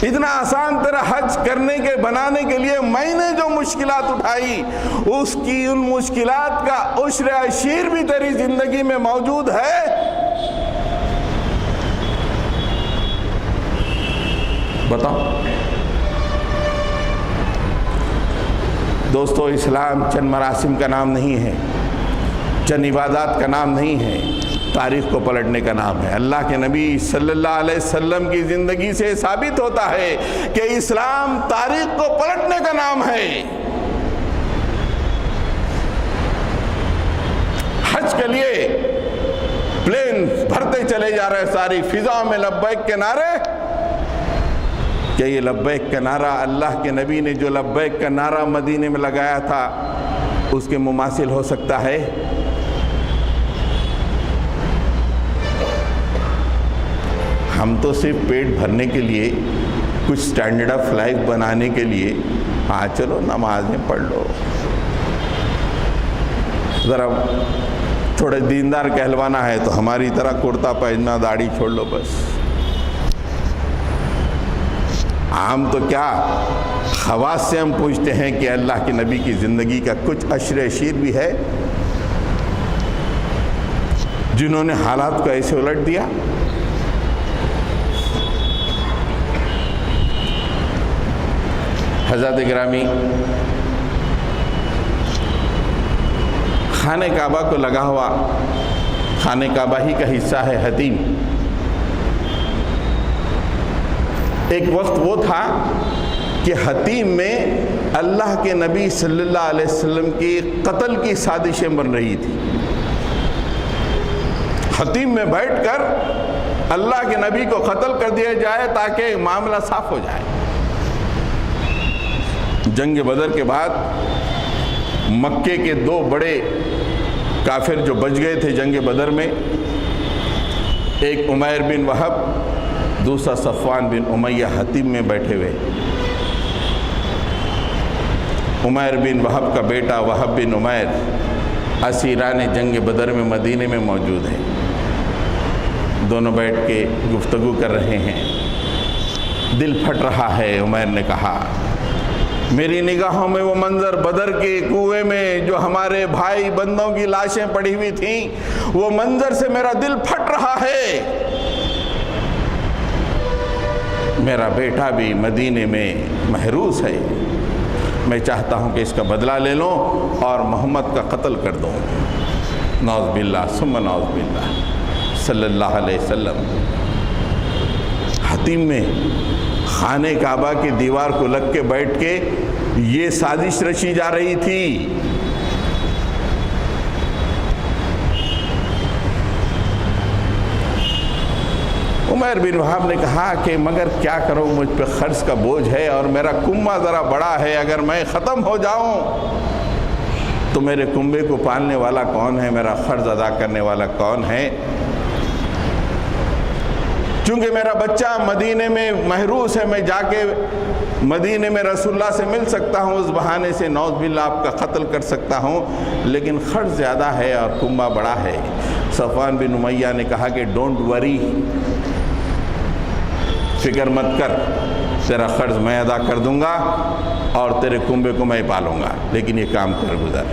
اتنا آسان تیرا حج کرنے کے بنانے کے لیے میں نے جو مشکلات اٹھائی، اس کی ان مشکلات کا عشر عشیر بھی تیری زندگی میں موجود ہے. بتاؤ دوستو، اسلام چند مراسم کا نام نہیں ہے، چند عبادات کا نام نہیں ہے، تاریخ کو پلٹنے کا نام ہے. اللہ کے نبی صلی اللہ علیہ وسلم کی زندگی سے ثابت ہوتا ہے کہ اسلام تاریخ کو پلٹنے کا نام ہے. حج کے لیے پلین بھرتے چلے جا رہے، ساری فضاؤں میں لبیک کے نعرے. کیا یہ لبیک کا نعرہ اللہ کے نبی نے جو لبیک کا نعرہ مدینے میں لگایا تھا اس کے مماثل ہو سکتا ہے؟ ہم تو صرف پیٹ بھرنے کے لیے، کچھ سٹینڈرڈ آف لائف بنانے کے لیے، ہاں چلو نمازیں پڑھ لو، ذرا تھوڑے دیندار کہلوانا ہے تو ہماری طرح کرتا پائجامہ داڑھی چھوڑ لو بس. عام تو کیا خواص سے ہم پوچھتے ہیں کہ اللہ کے نبی کی زندگی کا کچھ عشر عشیر بھی ہے جنہوں نے حالات کو ایسے الٹ دیا. حضرات گرامی، خانہ کعبہ کو لگا ہوا، خانہ کعبہ ہی کا حصہ ہے حتیم. ایک وقت وہ تھا کہ حتیم میں اللہ کے نبی صلی اللہ علیہ وسلم کی قتل کی سازشیں بن رہی تھی. حتیم میں بیٹھ کر اللہ کے نبی کو قتل کر دیا جائے تاکہ معاملہ صاف ہو جائے. جنگ بدر کے بعد مکے کے 2 بڑے کافر جو بچ گئے تھے جنگ بدر میں، ایک عمیر بن وہب، دوسرا صفوان بن امیہ حتیم میں بیٹھے ہوئے۔ عمیر بن وہب کا بیٹا وہب بن عمیر اسیران جنگ بدر میں مدینے میں موجود ہے، دونوں بیٹھ کے گفتگو کر رہے ہیں۔ دل پھٹ رہا ہے۔ عمیر نے کہا میری نگاہوں میں وہ منظر بدر کے کنویں میں جو ہمارے بھائی بندوں کی لاشیں پڑی ہوئی تھیں، وہ منظر سے میرا دل پھٹ رہا ہے۔ میرا بیٹا بھی مدینے میں محروس ہے، میں چاہتا ہوں کہ اس کا بدلہ لے لوں اور محمد کا قتل کر دوں۔ نعوذ باللہ ثم نعوذ باللہ صلی اللہ علیہ وسلم۔ حتیم میں خانہ کعبہ کی دیوار کو لگ کے بیٹھ کے یہ سازش رچی جا رہی تھی۔ عمیر بن وہب نے کہا کہ مگر کیا کروں، مجھ پہ قرض کا بوجھ ہے اور میرا کنبہ ذرا بڑا ہے، اگر میں ختم ہو جاؤں تو میرے کنبے کو پالنے والا کون ہے، میرا قرض ادا کرنے والا کون ہے؟ چونکہ میرا بچہ مدینے میں محروس ہے، میں جا کے مدینے میں رسول اللہ سے مل سکتا ہوں، اس بہانے سے نعوذ باللہ آپ کا قتل کر سکتا ہوں، لیکن قرض زیادہ ہے اور کنبہ بڑا ہے۔ صفوان بن امیہ نے کہا کہ ڈونٹ وری، فکر مت کر، تیرا قرض میں ادا کر دوں گا اور تیرے کنبے کو میں پالوں گا، لیکن یہ کام کر گزر۔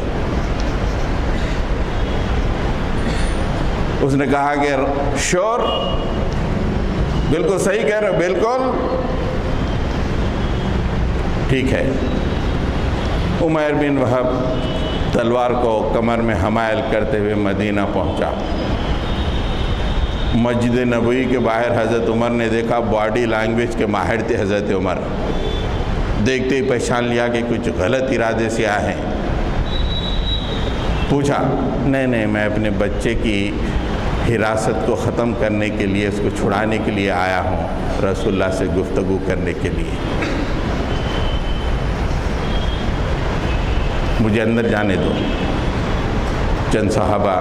اس نے کہا کہ شور، بالکل صحیح کہہ رہے ہو، بالکل ٹھیک ہے۔ عمیر بن وہب تلوار کو کمر میں حمائل کرتے ہوئے مدینہ پہنچا۔ مسجد نبوی کے باہر حضرت عمر نے دیکھا، باڈی لینگویج کے ماہر تھے حضرت عمر، دیکھتے ہی پہچان لیا کہ کچھ غلط ارادے سے آئے ہیں۔ پوچھا نہیں میں اپنے بچے کی حراست کو ختم کرنے کے لیے، اس کو چھڑانے کے لیے آیا ہوں، رسول اللہ سے گفتگو کرنے کے لیے، مجھے اندر جانے دو۔ چند صحابہ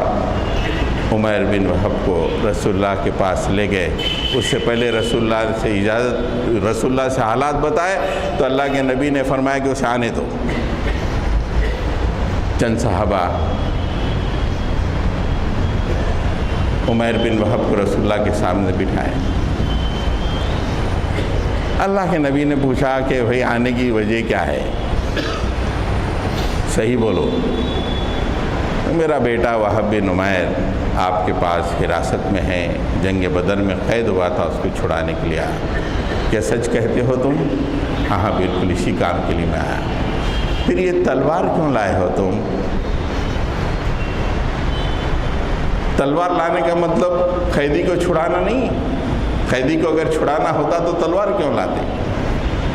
عمیر بن وہب کو رسول اللہ کے پاس لے گئے۔ اس سے پہلے رسول اللہ سے اجازت، رسول اللہ سے حالات بتائے تو اللہ کے نبی نے فرمایا کہ اسے آنے دو۔ چند صحابہ عمیر بن وہب کو رسول اللہ کے سامنے بٹھائے۔ اللہ کے نبی نے پوچھا کہ بھئی آنے کی وجہ کیا ہے، صحیح بولو۔ میرا بیٹا وہب بن عمیر آپ کے پاس حراست میں ہے، جنگ بدر میں قید ہوا تھا، اس کو چھڑانے کے لیے آیا۔ کیا سچ کہتے ہو تم؟ ہاں بالکل، اسی کام کے لیے میں آیا۔ پھر یہ تلوار کیوں لائے ہو تم؟ تلوار لانے کا مطلب قیدی کو چھڑانا نہیں، قیدی کو اگر چھڑانا ہوتا تو تلوار کیوں لاتے؟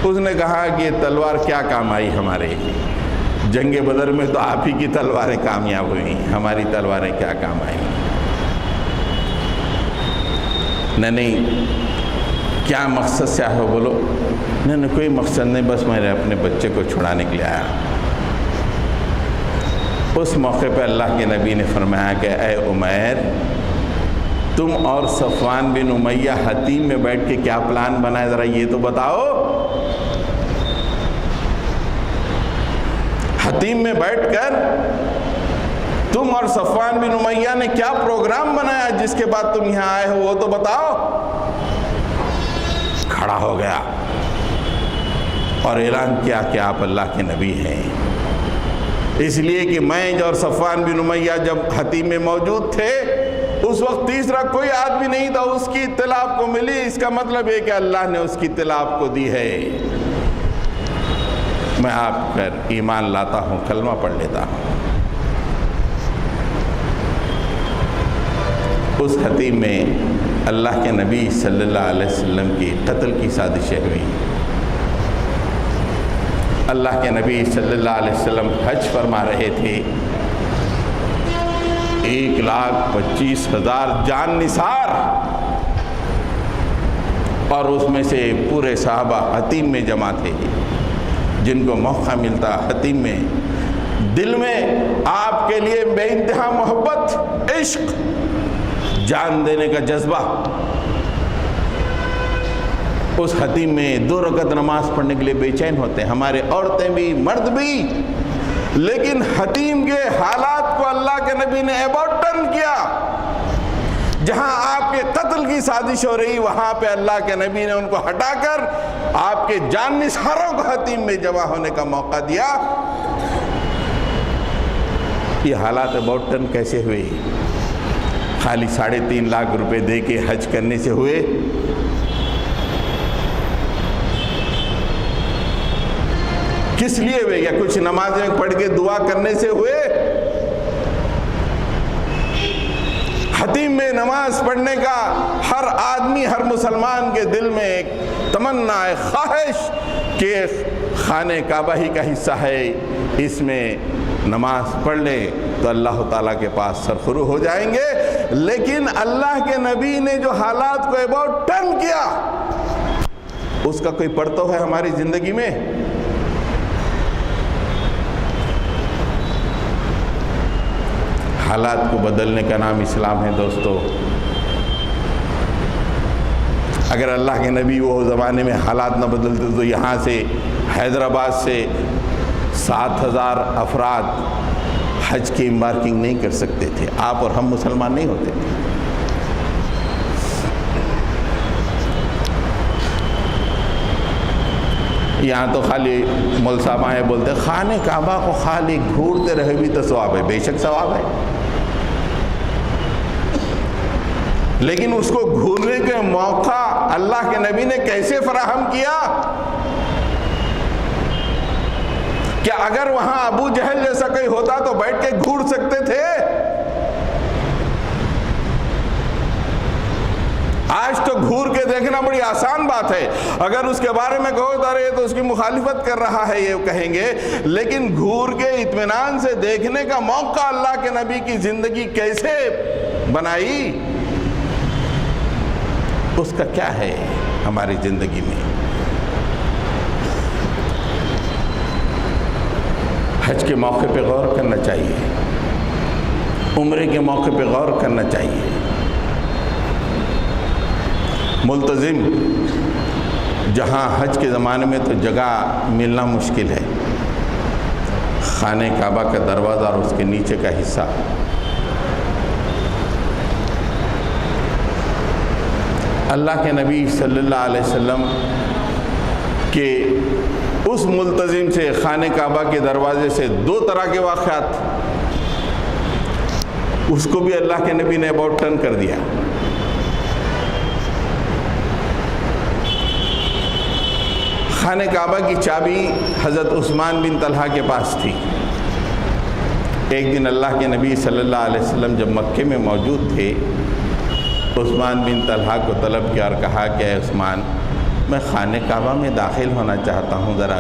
اس نے کہا کہ یہ تلوار کیا کام آئی ہمارے، جنگ بدر میں تو آپ ہی کی تلواریں کامیاب ہوئی، ہماری تلواریں کیا کام آئیں؟ نہیں کیا مقصد سے آئے ہو بولو؟ نہیں کوئی مقصد نہیں، بس میں نے اپنے بچے کو چھڑانے کے لیے آیا۔ اس موقع پہ اللہ کے نبی نے فرمایا کہ اے عمیر، تم اور صفوان بن امیہ حتیم میں بیٹھ کے کیا پلان بنائے، ذرا یہ تو بتاؤ۔ حتیم میں بیٹھ کر تم اور صفوان بن امیہ نے کیا پروگرام بنایا جس کے بعد تم یہاں آئے ہو، وہ تو بتاؤ۔ کھڑا ہو گیا اور اعلان کیا کہ آپ اللہ کے نبی ہیں، اس لیے کہ میں اور صفوان بن امیہ جب حتیم میں موجود تھے اس وقت تیسرا کوئی آدمی نہیں تھا، اس کی اطلاع آپ کو ملی، اس کا مطلب ہے کہ اللہ نے اس کی اطلاع آپ کو دی ہے۔ میں آپ پر ایمان لاتا ہوں، کلمہ پڑھ لیتا ہوں۔ اس حتیم میں اللہ کے نبی صلی اللہ علیہ وسلم کی قتل کی سازشیں ہوئی۔ اللہ کے نبی صلی اللہ علیہ وسلم حج فرما رہے تھے، 1,25,000 جان نثار، اور اس میں سے پورے صحابہ حتیم میں جمع تھے، جن کو موقع ملتا حتیم میں دل میں آپ کے لیے بے انتہا محبت، عشق، جان دینے کا جذبہ اس حتیم میں 2 رکعت نماز پڑھنے کے لیے بے چین ہوتے ہیں، ہمارے عورتیں بھی مرد بھی، لیکن حتیم کے حالات کو اللہ کے نبی نے اباؤٹ ٹرن کیا۔ جہاں آپ کے قتل کی سازش ہو رہی وہاں پہ اللہ کے نبی نے ان کو ہٹا کر آپ کے جان نثاروں کو حتیم میں جمع ہونے کا موقع دیا۔ یہ حالات اباؤٹ ٹرن کیسے ہوئے؟ خالی 3.5 لاکھ روپے دے کے حج کرنے سے ہوئے؟ کس لیے ہوئے؟ یا کچھ نمازیں پڑھ کے دعا کرنے سے ہوئے؟ حتیم میں نماز پڑھنے کا ہر آدمی، ہر مسلمان کے دل میں ایک تمنا ہے، خواہش کہ خانہ کعبہ ہی کا حصہ ہے، اس میں نماز پڑھ لیں تو اللہ تعالیٰ کے پاس سرخرو ہو جائیں گے۔ لیکن اللہ کے نبی نے جو حالات کو اباؤٹ ٹرن کیا اس کا کوئی پڑتو ہے ہماری زندگی میں؟ حالات کو بدلنے کا نام اسلام ہے دوستو۔ اگر اللہ کے نبی وہ زمانے میں حالات نہ بدلتے تو یہاں سے حیدرآباد سے 7,000 افراد حج کی امبارکنگ نہیں کر سکتے تھے، آپ اور ہم مسلمان نہیں ہوتے تھے۔ یہاں تو خالی مول صاحب آئے بولتے خانہ کعبہ کو خالی گھورتے رہے بھی تو ثواب ہے، بے شک ثواب ہے، لیکن اس کو گھورنے کے موقع اللہ کے نبی نے کیسے فراہم کیا؟ کیا اگر وہاں ابو جہل جیسا کوئی ہوتا تو بیٹھ کے گھور سکتے تھے؟ آج تو گھور کے دیکھنا بڑی آسان بات ہے، اگر اس کے بارے میں کہو تو ارے تو اس کی مخالفت کر رہا ہے یہ کہیں گے، لیکن گھور کے اطمینان سے دیکھنے کا موقع اللہ کے نبی کی زندگی کیسے بنائی، اس کا کیا ہے ہماری زندگی میں؟ حج کے موقع پہ غور کرنا چاہیے، عمرے کے موقع پہ غور کرنا چاہیے۔ ملتزم جہاں حج کے زمانے میں تو جگہ ملنا مشکل ہے، خانہ کعبہ کا دروازہ اور اس کے نیچے کا حصہ، اللہ کے نبی صلی اللہ علیہ وسلم کے اس ملتزم سے خانہ کعبہ کے دروازے سے 2 طرح کے واقعات، اس کو بھی اللہ کے نبی نے اباؤٹ ٹرن کر دیا۔ خانہ کعبہ کی چابی حضرت عثمان بن طلحہ کے پاس تھی۔ ایک دن اللہ کے نبی صلی اللہ علیہ وسلم جب مکے میں موجود تھے، عثمان بن طلحہ کو طلب کیا اور کہا کہ اے عثمان، میں خانہ کعبہ میں داخل ہونا چاہتا ہوں، ذرا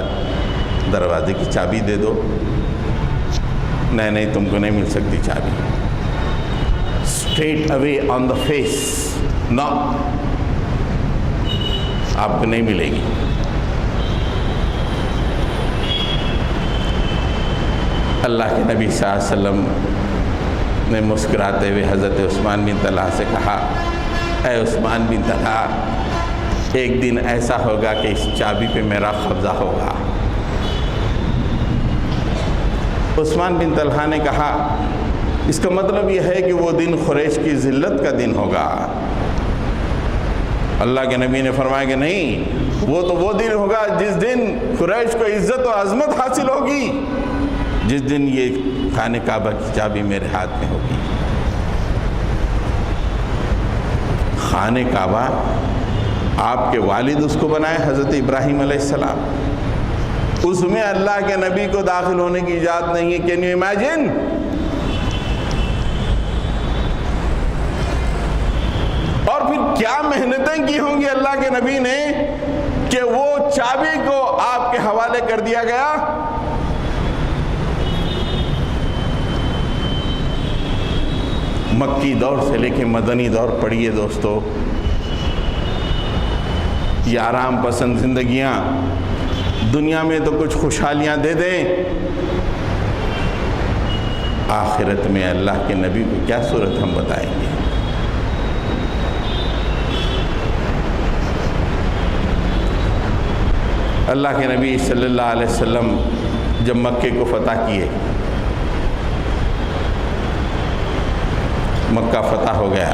دروازے کی چابی دے دو۔ نہیں تم کو نہیں مل سکتی چابی، straight away on the face, نو، آپ کو نہیں ملے گی۔ اللہ کے نبی صلی اللہ علیہ وسلم نے مسکراتے ہوئے حضرت عثمان بن طلحہ سے کہا، اے عثمان بن طلحہ، ایک دن ایسا ہوگا کہ اس چابی پہ میرا قبضہ ہوگا۔ عثمان بن طلحہ نے کہا، اس کا مطلب یہ ہے کہ وہ دن قریش کی ذلت کا دن ہوگا۔ اللہ کے نبی نے فرمایا کہ نہیں، وہ دن ہوگا جس دن قریش کو عزت و عظمت حاصل ہوگی، جس دن یہ خانہ کعبہ کی چابی میرے ہاتھ میں ہوگی۔ خانہ کعبہ آپ کے والد اس کو بنائے، حضرت ابراہیم علیہ السلام، اس میں اللہ کے نبی کو داخل ہونے کی اجازت نہیں ہے۔ Can you imagine? اور پھر کیا محنتیں کی ہوں گی اللہ کے نبی نے کہ وہ چابی کو آپ کے حوالے کر دیا گیا۔ مکی دور سے لے کے مدنی دور پڑھیے دوستو، یہ آرام پسند زندگیاں دنیا میں تو کچھ خوشحالیاں دے دیں، آخرت میں اللہ کے نبی کو کیا صورت ہم بتائیں گے؟ اللہ کے نبی صلی اللہ علیہ وسلم جب مکے کو فتح کیے، مکہ فتح ہو گیا،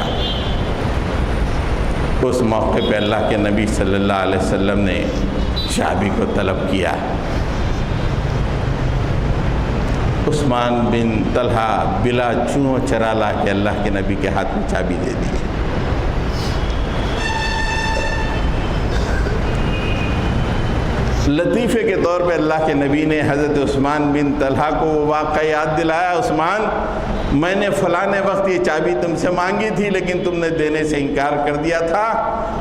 اس موقع پہ اللہ کے نبی صلی اللہ علیہ وسلم نے چابی کو طلب کیا۔ عثمان بن طلحہ بلا چوں چرا لا کے اللہ کے نبی کے ہاتھ میں چابی دے دی۔ لطیفے کے طور پہ اللہ کے نبی نے حضرت عثمان بن طلحہ کو وہ واقعہ یاد دلایا، عثمان میں نے فلاں وقت یہ چابی تم سے مانگی تھی لیکن تم نے دینے سے انکار کر دیا تھا،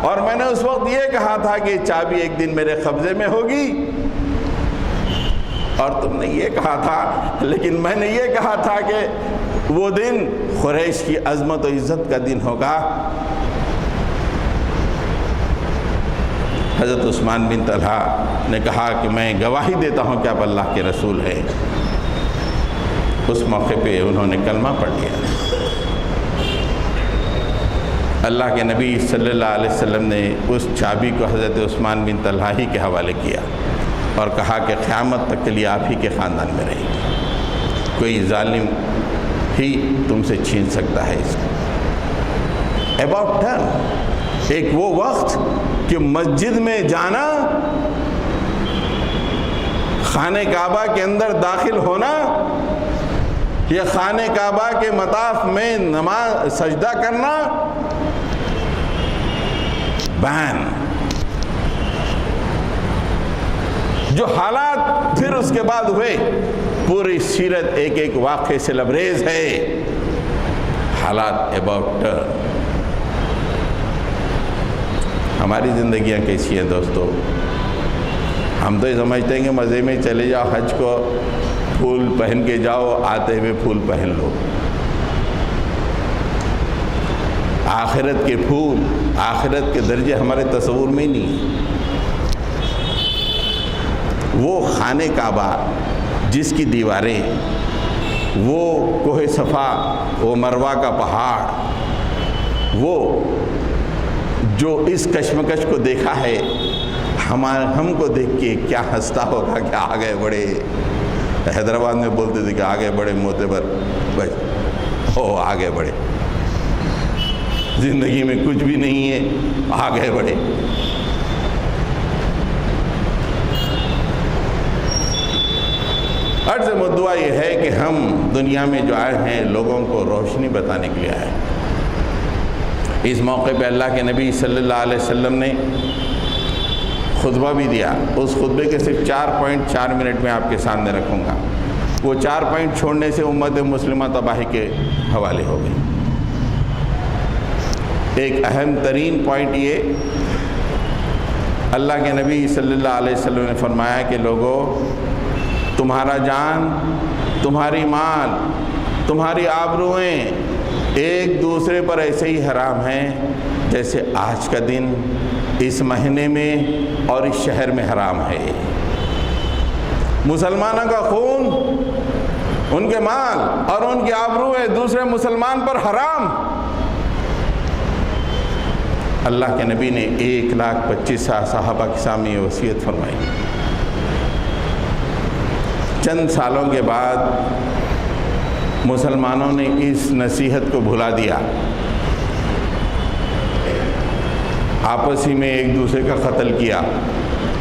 اور میں نے اس وقت یہ کہا تھا کہ یہ چابی ایک دن میرے قبضے میں ہوگی، اور تم نے یہ کہا تھا، لیکن میں نے یہ کہا تھا کہ وہ دن قریش کی عظمت و عزت کا دن ہوگا۔ حضرت عثمان بن طلحہ نے کہا کہ میں گواہی دیتا ہوں کہ آپ اللہ کے رسول ہیں۔ اس موقع پہ انہوں نے کلمہ پڑھ لیا۔ اللہ کے نبی صلی اللہ علیہ وسلم نے اس چابی کو حضرت عثمان بن طلحہ ہی کے حوالے کیا اور کہا کہ قیامت تک کے لیے آپ ہی کے خاندان میں رہے گی، کوئی ظالم ہی تم سے چھین سکتا ہے اس کو۔ اباؤٹ ٹرن، ایک وہ وقت کہ مسجد میں جانا، خانہ کعبہ کے اندر داخل ہونا، یا خانہ کعبہ کے مطاف میں نماز سجدہ کرنا، بین۔ جو حالات پھر اس کے بعد ہوئے، پوری سیرت ایک ایک واقعے سے لبریز ہے۔ حالات اباؤٹ ٹرن۔ ہماری زندگیاں کیسی ہیں دوستو؟ ہم تو یہ سمجھتے ہیں کہ مزے میں چلے جاؤ، حج کو پھول پہن کے جاؤ، آتے ہوئے پھول پہن لو۔ آخرت کے پھول، آخرت کے درجے ہمارے تصور میں ہی نہیں۔ وہ خانہ کعبہ جس کی دیواریں، وہ کوہ صفا، وہ مروہ کا پہاڑ، وہ جو اس کشمکش کو دیکھا ہے، ہم کو دیکھ کے کیا ہنستا ہوگا کہ آگے بڑے، حیدرآباد میں بولتے تھے کہ آگے بڑے معتبر بھائی، او آگے بڑھے، زندگی میں کچھ بھی نہیں ہے، آگے بڑھے۔ عرض مدعا یہ ہے کہ ہم دنیا میں جو آئے ہیں لوگوں کو روشنی بتانے کے لیے آئے ہیں۔ اس موقع پہ اللہ کے نبی صلی اللہ علیہ وسلم نے خطبہ بھی دیا۔ اس خطبے کے صرف 4.4 منٹ میں آپ کے سامنے رکھوں گا۔ وہ 4 پوائنٹ چھوڑنے سے امت مسلمہ تباہی کے حوالے ہو گئی۔ ایک اہم ترین پوائنٹ یہ، اللہ کے نبی صلی اللہ علیہ وسلم نے فرمایا کہ لوگوں، تمہارا جان، تمہاری مال، تمہاری آبروئیں ایک دوسرے پر ایسے ہی حرام ہیں جیسے آج کا دن اس مہینے میں اور اس شہر میں حرام ہے۔ مسلمانوں کا خون، ان کے مال اور ان کی آبروئیں دوسرے مسلمان پر حرام۔ اللہ کے نبی نے 1,25,000 صحابہ کے سامنے یہ وصیت فرمائی۔ چند سالوں کے بعد مسلمانوں نے اس نصیحت کو بھلا دیا، آپس ہی میں ایک دوسرے کا قتل کیا۔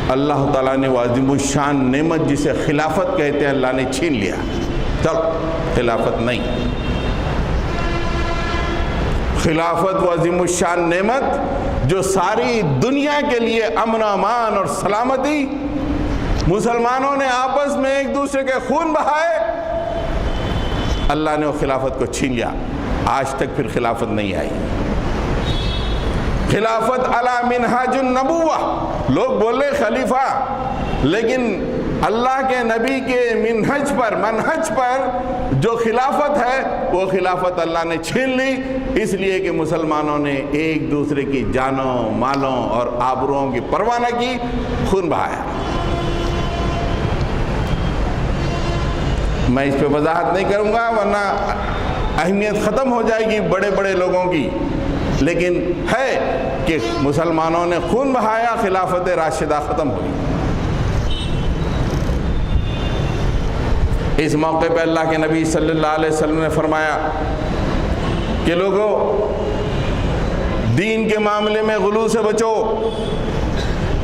اللہ تعالیٰ نے وہ عظیم الشان نعمت جسے خلافت کہتے ہیں، اللہ نے چھین لیا۔ چل، خلافت نہیں، خلافت وہ عظیم الشان نعمت جو ساری دنیا کے لیے امن و امان اور سلامتی، مسلمانوں نے آپس میں ایک دوسرے کے خون بہائے، اللہ نے وہ خلافت کو چھین لیا۔ آج تک پھر خلافت نہیں آئی۔ خلافت علی منہاج النبوہ، لوگ بولے خلیفہ، لیکن اللہ کے نبی کے منہج پر جو خلافت ہے وہ خلافت اللہ نے چھین لی، اس لیے کہ مسلمانوں نے ایک دوسرے کی جانوں، مالوں اور آبروؤں کی پرواہ نہ کی، خون بہایا۔ میں اس پہ وضاحت نہیں کروں گا ورنہ اہمیت ختم ہو جائے گی بڑے بڑے لوگوں کی، لیکن ہے کہ مسلمانوں نے خون بہایا، خلافت راشدہ ختم ہوئی۔ اس موقع پہ اللہ کے نبی صلی اللہ علیہ وسلم نے فرمایا کہ لوگوں، دین کے معاملے میں غلو سے بچو،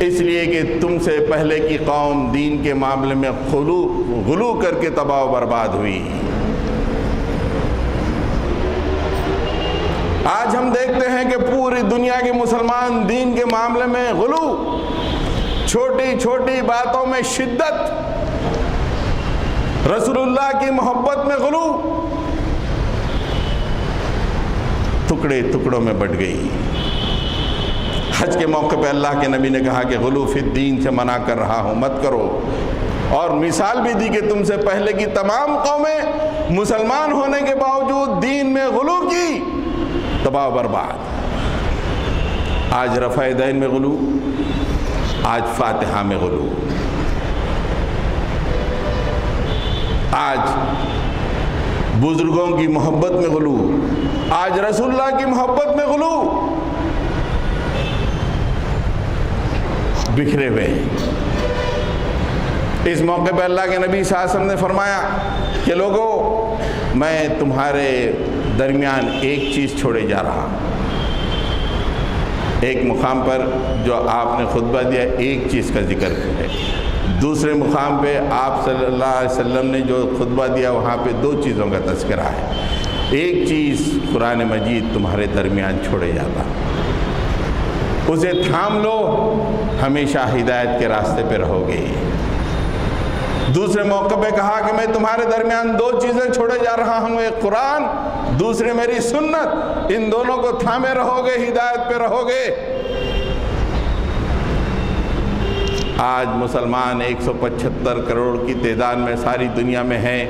اس لیے کہ تم سے پہلے کی قوم دین کے معاملے میں غلو کر کے تباہ و برباد ہوئی۔ آج ہم دیکھتے ہیں کہ پوری دنیا کے مسلمان دین کے معاملے میں غلو، چھوٹی چھوٹی باتوں میں شدت، رسول اللہ کی محبت میں غلو ٹکڑے ٹکڑوں میں بٹ گئی۔ حج کے موقع پہ اللہ کے نبی نے کہا کہ غلو فی الدین سے منع کر رہا ہوں، مت کرو، اور مثال بھی دی کہ تم سے پہلے کی تمام قومیں مسلمان ہونے کے باوجود دین میں غلو کی، تباہ و برباد۔ آج رفع دین میں غلو، آج فاتحہ میں غلو، آج بزرگوں کی محبت میں غلو، آج رسول اللہ کی محبت میں غلو، بکھرے ہوئے۔ اس موقع پہ اللہ کے نبی صلی اللہ علیہ وسلم نے فرمایا کہ لوگوں، میں تمہارے درمیان ایک چیز چھوڑے جا رہا ہوں۔ ایک مقام پر جو آپ نے خطبہ دیا ایک چیز کا ذکر ہے، دوسرے مقام پہ آپ صلی اللہ علیہ وسلم نے جو خطبہ دیا وہاں پہ دو چیزوں کا تذکرہ ہے۔ ایک چیز قرآن مجید تمہارے درمیان چھوڑے جاتا، اسے تھام لو، ہمیشہ ہدایت کے راستے پہ رہو گے۔ دوسرے موقع پہ کہا کہ میں تمہارے درمیان دو چیزیں چھوڑے جا رہا ہوں، ایک قرآن، دوسرے میری سنت، ان دونوں کو تھامے رہو گے، ہدایت پہ رہو گے۔ آج مسلمان 175 کروڑ کی تعداد میں ساری دنیا میں ہیں،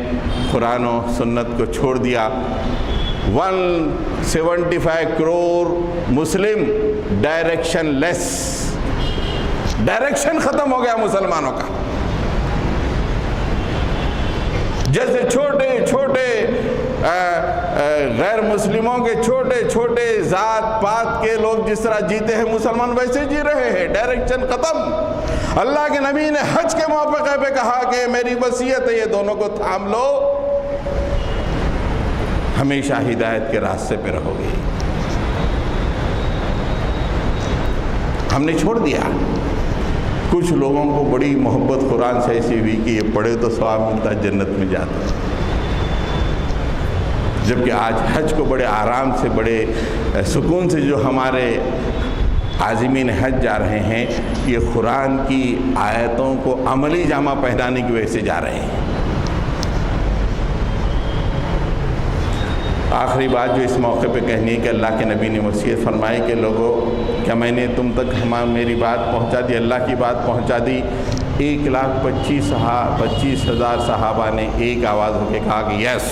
قرآن و سنت کو چھوڑ دیا۔ 175 کروڑ مسلم ڈائریکشن لیس، ڈائریکشن ختم ہو گیا مسلمانوں کا۔ جیسے چھوٹے چھوٹے غیر مسلموں کے چھوٹے چھوٹے ذات پات کے لوگ جس طرح جیتے ہیں، مسلمان ویسے جی رہے ہیں، ڈائریکشن ختم۔ اللہ کے نبی نے حج کے موقع پہ کہا کہ میری وصیت ہے یہ دونوں کو تھام لو، ہمیشہ ہدایت کے راستے پہ رہو گے۔ ہم نے چھوڑ دیا۔ کچھ لوگوں کو بڑی محبت قرآن سے ایسی ہوئی کہ یہ پڑھے تو ثواب ملتا، جنت میں جاتا، جبکہ آج حج کو بڑے آرام سے، بڑے سکون سے جو ہمارے عازمین حج جا رہے ہیں، یہ قرآن کی آیتوں کو عملی جامہ پہنانے کی وجہ سے جا رہے ہیں۔ آخری بات جو اس موقع پہ کہنی ہے کہ اللہ کے نبی نے وصیت فرمائی کہ لوگوں، کیا میں نے تم تک میری بات پہنچا دی، اللہ کی بات پہنچا دی؟ 1,25,000 صحابہ نے ایک آواز ہو کے کہا کہ yes,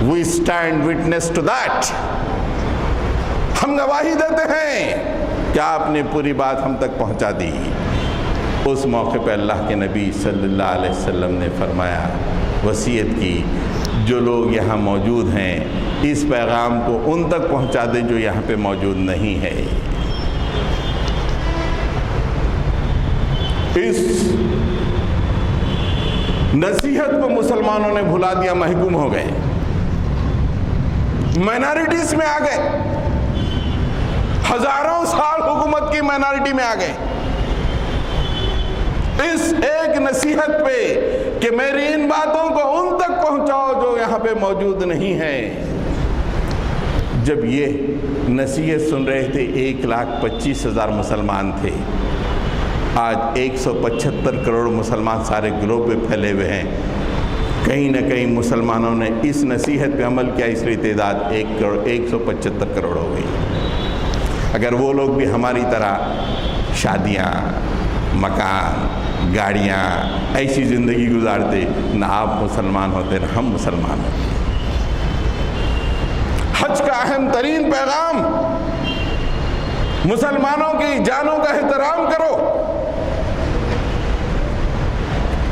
we stand witness to that, ہم گواہی دیتے ہیں کہ آپ نے پوری بات ہم تک پہنچا دی۔ اس موقع پہ اللہ کے نبی صلی اللہ علیہ وسلم نے فرمایا، وصیت کی، جو لوگ یہاں موجود ہیں اس پیغام کو ان تک پہنچا دیں جو یہاں پہ موجود نہیں ہے۔ اس نصیحت کو مسلمانوں نے بھلا دیا، محکوم ہو گئے، مائنارٹیز میں آ گئے، ہزاروں سال حکومت کی مائنارٹی میں آ گئے اس ایک نصیحت پہ کہ میری ان باتوں کو ان تک پہنچاؤ جو یہاں پہ موجود نہیں ہے۔ جب یہ نصیحت سن رہے تھے 1,25,000 مسلمان تھے، آج 175 کروڑ مسلمان سارے گلوب پہ پھیلے ہوئے ہیں۔ کہیں نہ کہیں مسلمانوں نے اس نصیحت پہ عمل کیا، اس لیے تعداد 175 کروڑ ہو گئی۔ اگر وہ لوگ بھی ہماری طرح شادیاں، مکان، گاڑیاں، ایسی زندگی گزارتے، نہ آپ مسلمان ہوتے نہ ہم مسلمان ہوتے۔ حج کا اہم ترین پیغام، مسلمانوں کی جانوں کا احترام کرو۔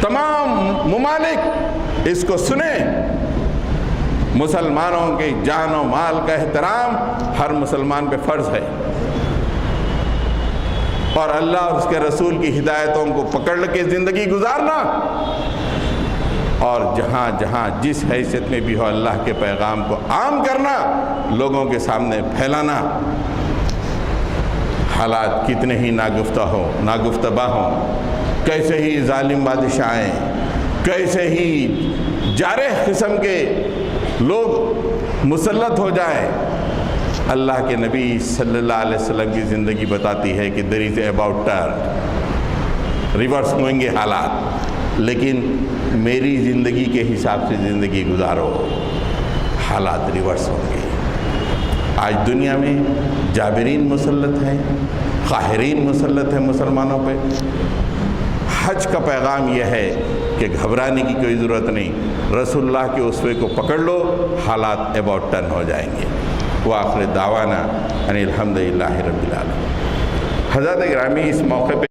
تمام ممالک اس کو سنیں، مسلمانوں کے جان و مال کا احترام ہر مسلمان پہ فرض ہے، اور اللہ اور اس کے رسول کی ہدایتوں کو پکڑ کے زندگی گزارنا اور جہاں جہاں جس حیثیت میں بھی ہو اللہ کے پیغام کو عام کرنا، لوگوں کے سامنے پھیلانا۔ حالات کتنے ہی ناگفتبا ہوں، کیسے ہی ظالم بادشاہیں، کیسے ہی جارح قسم کے لوگ مسلط ہو جائیں، اللہ کے نبی صلی اللہ علیہ وسلم کی زندگی بتاتی ہے کہ there is about turn، reverse ہوئیں گے حالات، لیکن میری زندگی کے حساب سے زندگی گزارو، حالات ریورس ہوں گے۔ آج دنیا میں جابرین مسلط ہیں، قاہرین مسلط ہیں مسلمانوں پہ۔ حج کا پیغام یہ ہے کہ گھبرانے کی کوئی ضرورت نہیں، رسول اللہ کے اسوے کو پکڑ لو، حالات اباؤٹ ٹرن ہو جائیں گے۔ وآخر دعوانا ان الحمدللہ رب العالمین۔ حضرات گرامی، اس موقع پہ